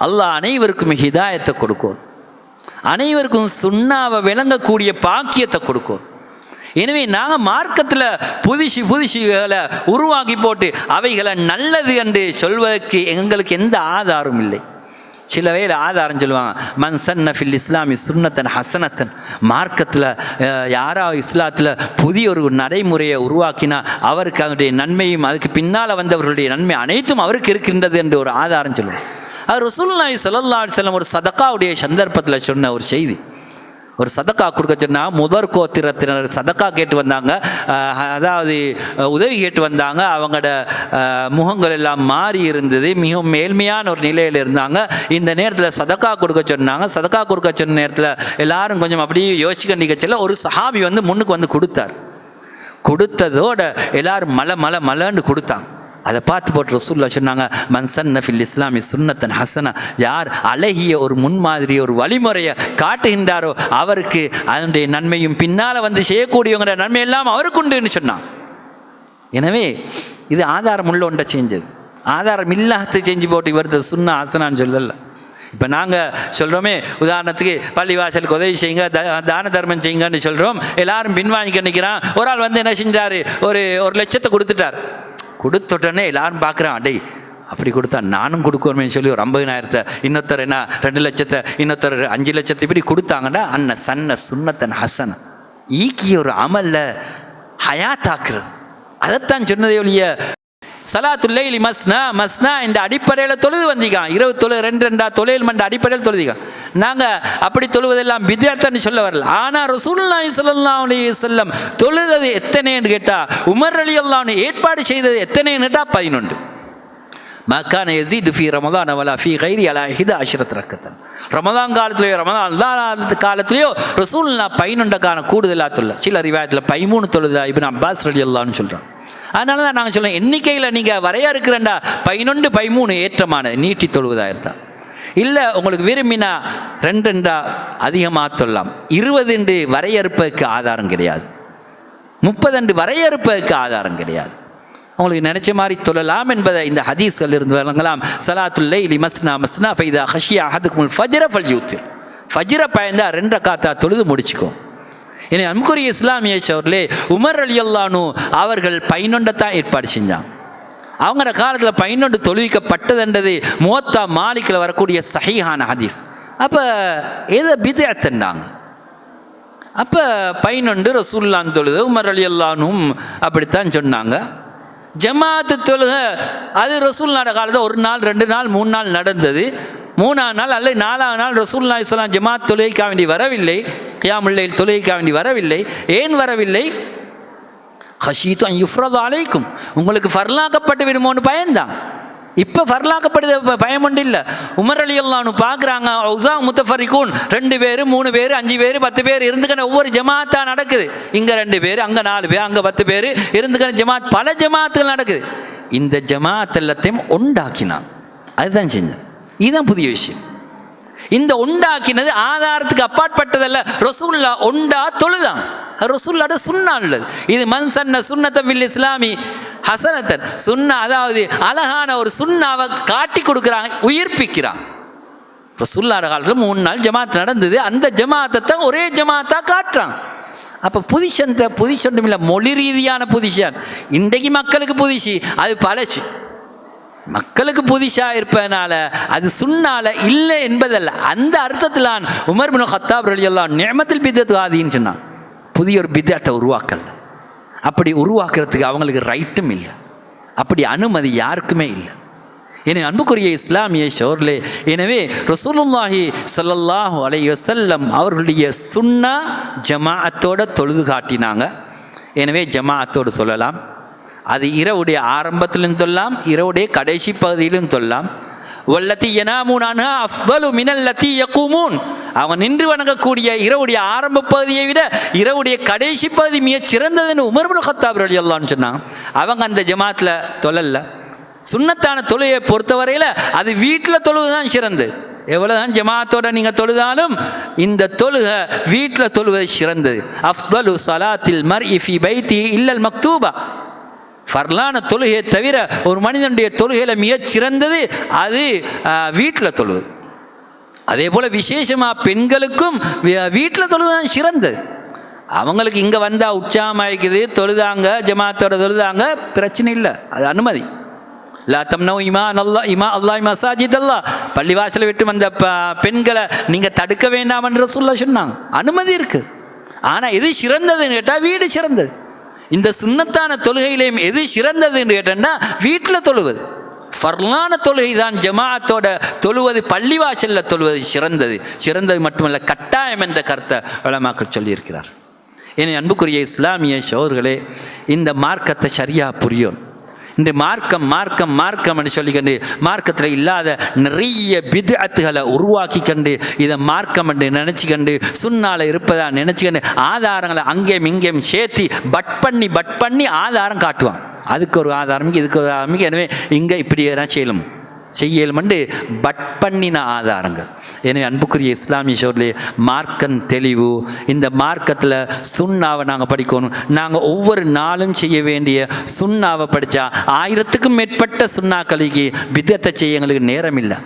அல்லாஹ் அனைவருக்கும் ஹிதாயத்தை கொடுக்கும், அனைவருக்கும் சுன்னாவை விளங்கக்கூடிய பாக்கியத்தை கொடுக்கும். எனவே நாங்கள் மார்க்கத்தில் புதுசுகளை உருவாக்கி போட்டு அவைகளை நல்லது என்று சொல்வதற்கு எங்களுக்கு எந்த ஆதாரம் இல்லை. சில வேளை ஆதாரம் சொல்லுவாங்க, மன் சன்ன ஃபில் இஸ்லாமி சுன்னத்தன் ஹசனத்தன், மார்க்கத்தில் யாராவது இஸ்லாத்தில் புதிய ஒரு நடைமுறையை உருவாக்கினா அவருக்கு அதனுடைய நன்மையும் அதுக்கு பின்னால் வந்தவர்களுடைய நன்மை அனைத்தும் அவருக்கு இருக்கின்றது என்று ஒரு ஆதாரம் சொல்லுவாங்க. அது ரசூலுல்லாஹி ஸல்லல்லாஹு அலைஹி வஸல்லம் ஒரு சதக்காவுடைய சந்தர்ப்பத்தில் சொன்ன ஒரு செய்தி. ஒரு சதக்கா கொடுக்க சொன்னால் முதற் கோத்திரத்தினர் சதக்கா கேட்டு வந்தாங்க, அதாவது உதவி கேட்டு வந்தாங்க. அவங்களோட முகங்கள் எல்லாம் மாறி இருந்தது, மிகவும் மேல்மையான ஒரு நிலையில் இருந்தாங்க. இந்த நேரத்தில் சதக்கா கொடுக்க சொன்னாங்க. சதக்கா கொடுக்க சொன்ன நேரத்தில் எல்லாரும் கொஞ்சம் அப்படியே யோசிக்க நிகழ்ச்சியில் ஒரு சஹாபி வந்து முன்னுக்கு வந்து கொடுத்தார். கொடுத்ததோட எல்லாரும் மலன்னு கொடுத்தாங்க. அதை பார்த்து போட்டு ரசூலுல்லாஹ் சொன்னாங்க, மன் சன்ன ஃபில் இஸ்லாமி சுன்னத்தன் ஹசனா, யார் அழகிய ஒரு முன்மாதிரி ஒரு வழிமுறையை காட்டுகின்றாரோ அவருக்கு அதனுடைய நன்மையும் பின்னால் வந்து செய்யக்கூடியவங்கிற நன்மை எல்லாம் அவருக்கு உண்டுன்னு சொன்னான். எனவே இது ஆதாரம் உள்ள ஒன்றை செஞ்சது, ஆதாரம் இல்லாத செஞ்சு போட்டு இவரது சுன்னா ஹசனான்னு சொல்லலை. இப்போ நாங்கள் சொல்கிறோமே, உதாரணத்துக்கு பள்ளிவாசலுக்கு உதவி செய்யுங்க, தான தர்மம் செய்யுங்கன்னு சொல்கிறோம். எல்லாரும் பின்வாங்கிக்க நிற்கிறான். ஒரு ஆள் வந்து என்ன செஞ்சார், ஒரு லட்சத்தை கொடுத்துட்டார். கொடுத்துட்டோன்னே எல்லாரும் பார்க்குறான், அடே அப்படி கொடுத்தா நானும் கொடுக்கணுமேனு சொல்லி ஒரு 50,000 இன்னொருத்தர் என்ன 2 லட்சத்தை, இன்னொருத்தர் 5 லட்சத்தை இப்படி கொடுத்தாங்கன்னா அன்ன சன்ன சுன்னத்தன் ஹசன, ஈக்கிய ஒரு அமல்ல ஹயாத்தாக்குறது. அதைத்தான் சொன்னதே ஒழிய சலாத்துல்லைலி மஸ்னா என்ற அடிப்படையில் தொழுது வந்திக்கான். 20 2 தொழில் மண்ட அடிப்படையில் தொழுதிக்கான். நாங்கள் அப்படி தொழுவதெல்லாம் பித்அத்னு சொல்ல வரல. ஆனால் ரசூலுல்லாஹி ஸல்லல்லாஹு அலைஹி வஸல்லம் தொழுது எத்தனைன்னு கேட்டால், உமர் ரலியல்லாஹு அன்ஹு ஏற்பாடு செய்தது எத்தனைன்னு கேட்டால் 11. மக்கான யஸீது ஃபீ ரமதான் வலா ஃபீ கைரி அலா 11 ரக்கத்தன். ரமதான் காலத்திலேயோ ரமதான் காலத்திலேயோ ரசூலுல்லாஹ் 11 கூடுதலாக தொல்ல. சில ரிவாயத்தில் 13 தொழுதா இப்னு அப்பாஸ் ரலியல்லாஹு அன்ஹு சொல்கிறான். அதனால தான் நாங்கள் சொல்லுவோம், எண்ணிக்கையில் நீங்கள் வரையறுக்கிறண்டா 11 13 ஏற்றமானது, நீட்டி தொழுவதாயிருந்தா. இல்லை உங்களுக்கு விரும்பினா 2 அதிகமாக சொல்லலாம். 20 வரையறுப்பதற்கு ஆதாரம் கிடையாது, 30 வரையறுப்பதற்கு ஆதாரம் கிடையாது. உங்களுக்கு நினைச்ச மாதிரி தொழலாம் என்பதை இந்த ஹதீஸ்கள் இருந்து வழங்கலாம். சலாத்துல் லைலி மஸ்னா மஸ்னா ஃபைதா ஹஷியா அஹதுக்குமுல் ஃபஜ்ர ஃபல்யூத்திர், ஃபஜ்ர பயந்தா 2 ரக்காத்தா தொழுது முடிச்சுக்கோ. இனி அன்புக்குரிய இஸ்லாமிய சோர்களே, உமர் ரலியல்லாஹு அன்ஹு அவர்கள் 11 தான் ஏற்பாடு செஞ்சாங்க. அவங்களோட காலத்தில் 11 தொழுவிக்கப்பட்டதுன்றது முவத்தா மாலிக்கில் வரக்கூடிய சஹீஹான ஹதீஸ். அப்போ எதை பித்அத்னாங்க. அப்போ 11 ரசூலுல்லாஹ் தொழுது உமர் ரலியல்லாஹு அன்ஹும் அப்படித்தான் சொன்னாங்க. ஜமாத்து தொழுகை அது ரசூலுல்லாஹ் காலத்தில் 1 நாள் 2 நாள் 3 நாள் நடந்தது. 3ஆம் நாள் அல்லது 4ஆம் நாள் ரசூலுல்லாஹி ஸல்லல்லாஹு அலைஹி வஸல்லம் ஜமாத் தொழுகைக்காக வேண்டி வரவில்லை, கியாமுல் லைல் தொழுகைக்காக வேண்டி வரவில்லை. ஏன் வரவில்லை? ஹஷீது அன் யுஃப்ரது அலைக்கும், உங்களுக்கு ஃபர்லாக்கப்பட்டு விடுமோன்னு பயந்தான். இப்போ ஃபர்லாக்கப்படுது பயம் ஒன்று இல்லை. உமர் ரலியல்லாஹு அன்ஹு பார்க்குறாங்க, உஸா முத்தஃபரிகூன் 2 பேர் 3 பேர் 5 பேர் 10 பேர் இருந்துக்கிற ஒவ்வொரு ஜமாத்தாக நடக்குது. இங்கே 2 பேர், அங்கே 4 பேர், அங்கே 10 பேர் இருந்துக்கிற ஜமாத், பல ஜமாத்துகள் நடக்குது. இந்த ஜமாத் எல்லாத்தையும் உண்டாக்கினான். அதுதான் செஞ்சேன். இதுதான் புதிய விஷயம். இந்த உண்டாக்கினது ஆதாரத்துக்கு அப்பாற்பட்டதல்ல. ரசூலுல்லாஹ் உண்டா தொழுதான், ரசூலுல்லாஹ் சுன்னா உள்ளது. இது மன் சன்ன சுன்னத்தன் ஃபில் இஸ்லாமி ஹசனத்தன், சுன்னா அதாவது அழகான ஒரு சுன்னாவை காட்டி கொடுக்குறாங்க, உயிர்ப்பிக்கிறான். ரசூலுல்லாஹ் காலத்தில் 3 நாள் ஜமாத் நடந்தது. அந்த ஜமாத்தை தான் ஒரே ஜமாத்தாக காட்டுறான். அப்போ புதிஷன் இல்லை, மொழி ரீதியான புதிஷன். இன்றைக்கு மக்களுக்கு புதிஷி, அது பழசி. மக்களுக்கு புதுசாக இருப்பதனால அது சுன்னால இல்லை என்பதல்ல. அந்த அர்த்தத்தில் உமர் பின் கத்தாப் ரலியல்லாஹு அன்ஹு நிஅமத்துல் பித்அத் ஆதின்னு சொன்னான். புதிய ஒரு பித்அத்தை உருவாக்கல. அப்படி உருவாக்குறதுக்கு அவங்களுக்கு ரைட்டும் இல்லை, அப்படி அனுமதி யாருக்குமே இல்லை. எனவே அன்புக்குரிய இஸ்லாமிய சோர்களே, எனவே ரசூலுல்லாஹி ஸல்லல்லாஹு அலைஹி வஸல்லம் அவர்களுடைய சுன்னா ஜமாஅத்தோட தொழுது காட்டினாங்க. எனவே ஜமாஅத்தோடு சொல்லலாம். அது இரவுடைய ஆரம்பத்திலும் சொல்லலாம், இரவுடைய கடைசி பகுதியிலும் சொல்லலாம். வல்லத்தி யனாமூன் அன்ஹா அஃதலு மினல்லத்தி யகூமூன், அவன் நின்று வணங்கக்கூடிய இரவுடைய ஆரம்ப பகுதியை விட இரவுடைய கடைசி பகுதி மிக சிறந்ததுன்னு உமர் இப்னு கத்தாப் ரலியல்லாஹு அன்ஹு சொன்னாங்க. அவங்க அந்த ஜமாத்தில் தொழல. சுன்னத்தான தொழுகையை பொறுத்தவரையில் அது வீட்டில் தொழுவதுதான் சிறந்தது. எவ்வளோதான் ஜமாத்தோட நீங்கள் தொழுதாலும் இந்த தொழுகை வீட்டில் தொழுவது சிறந்தது. அஃதலு ஸலாத்தில் மர்இ ஃபீ பைத்தி இல்லல் மக்தூபா, ஃபர்லான தொழுகையை தவிர ஒரு மனிதனுடைய தொழுகையில் மிகச் சிறந்தது அது வீட்டில் தொழுவது. அதே போல் விசேஷமாக பெண்களுக்கும் வீட்டில் தொழுதுதான் சிறந்தது. அவங்களுக்கு இங்கே வந்தால் உற்சாகமாகிக்குது, தொழுதாங்க, ஜமாத்தோட தொழுதாங்க, பிரச்சனை இல்லை, அது அனுமதி. லா தம்னவு இமா அல்லாஹ் மசாஜித் அல்லாஹ், பள்ளிவாசலை விட்டு வந்த பெண்களை நீங்கள் தடுக்க வேண்டாம் என்று ரசூலுல்லாஹ் சொன்னாங்க. அனுமதி இருக்குது. ஆனால் எது சிறந்ததுன்னு கேட்டால் வீடு சிறந்தது. இந்த சுன்னத்தான தொழுகையிலையும் எது சிறந்ததுன்னு கேட்டோம்னா வீட்டில் தொழுவது. ஃபர்லான தொழுகை தான் ஜமாஅத்தோட தொழுவது, பள்ளிவாசலில் தொழுவது சிறந்தது மட்டுமல்ல, கட்டாயம் என்ற கருத்தை உலமாக்கள் சொல்லியிருக்கிறார். என அன்புக்குரிய இஸ்லாமிய சகோதரர்களே, இந்த மார்க்கத்தை சரியாக புரியும். இந்த மார்க்கம்னு சொல்லிக்கண்டு மார்க்கத்தில் இல்லாத நிறைய பித்அத்துகளை உருவாக்கி கண்டு இதை மார்க்கம் என்று நினச்சிக்கண்டு சுன்னால இருப்பதா நினச்சிக்கண்டு ஆதாரங்களை அங்கேயும் இங்கேயும் சேர்த்தி பட் பண்ணி ஆதாரம் காட்டுவான். அதுக்கு ஒரு ஆதாரம், இதுக்கு ஒரு ஆதாரம், எனவே இங்கே இப்படி எதனா செய்யலுமென்று பட் பண்ணின ஆதாரங்கள். எனவே அன்புக்குரிய இஸ்லாமிய சோழர்களே, மார்க்கம் தெளிவு. இந்த மார்க்கத்தில் சுன்னாவை நாங்கள் படிக்கணும். நாங்கள் ஒவ்வொரு நாளும் செய்ய வேண்டிய சுன்னாவை படித்தா 1000க்கும் மேற்பட்ட சுன்னாக்களுக்கு பிதத்தை செய்ய எங்களுக்கு நேரம் இல்லை.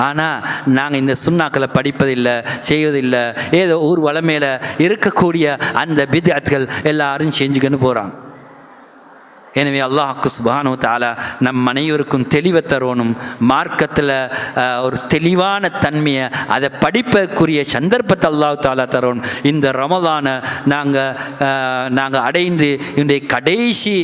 ஆனால் நாங்கள் இந்த சுன்னாக்களை படிப்பதில்லை, செய்வதில்லை. ஏதோ ஊர் வளமையில் இருக்கக்கூடிய அந்த பிதத்துகள் எல்லாரும் செஞ்சுக்கின்னு போகிறாங்க. எனவே அல்லாஹ்வுக்கு சுப்ஹானஹு வ தஆலா நம் அனைவருக்கும் தெளிவை தரணும். மார்க்கத்தில் ஒரு தெளிவான தன்மையை, அதை படிப்பதற்குரிய சந்தர்ப்பத்தை அல்லாஹ் தஆலா தரணும். இந்த ரமலானை நாங்கள் அடைந்து இன்றைய கடைசி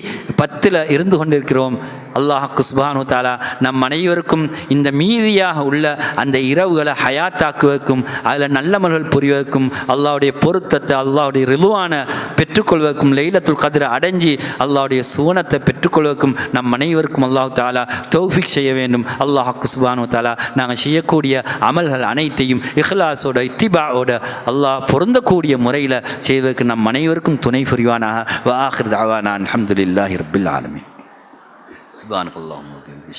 10 இருந்து கொண்டிருக்கிறோம். அல்லாஹ்வுக்கு சுப்ஹானஹு வ தஆலா நம் அனைவருக்கும் இந்த மீதியாக உள்ள அந்த இரவுகளை ஹயாத்தாக்குவதற்கும் அதில் நல்லமல்கள் புரிவதற்கும் அல்லாஹ்வுடைய பொருத்தத்தை, அல்லாஹ்வுடைய ரிதுவான பெற்றுக்கொள்வதற்கும், லைலத்துல் கத்ரை அடைஞ்சி அல்லாஹ்வுடைய சுவனத்தை பெற்றுக்கொள்வதற்கும் நம் அனைவருக்கும் அல்லாஹ் தஆலா தௌஃபீக் செய்ய வேண்டும். அல்லாஹ்வுக்கு சுப்ஹானஹு வ தஆலா நாங்கள் செய்யக்கூடிய அமல்கள் அனைத்தையும் இஹ்லாஸோட இத்திபாவோட அல்லாஹ் பொருந்தக்கூடிய முறையில் செய்வதற்கு நம் அனைவருக்கும் துணை புரிவானாக. வ ஆகிர் தஅவானா அல்ஹம்துலில்லாஹி ரப்பில் ஆலமீன். சுப்ஹானல்லாஹி வ பிஹம்திஹி.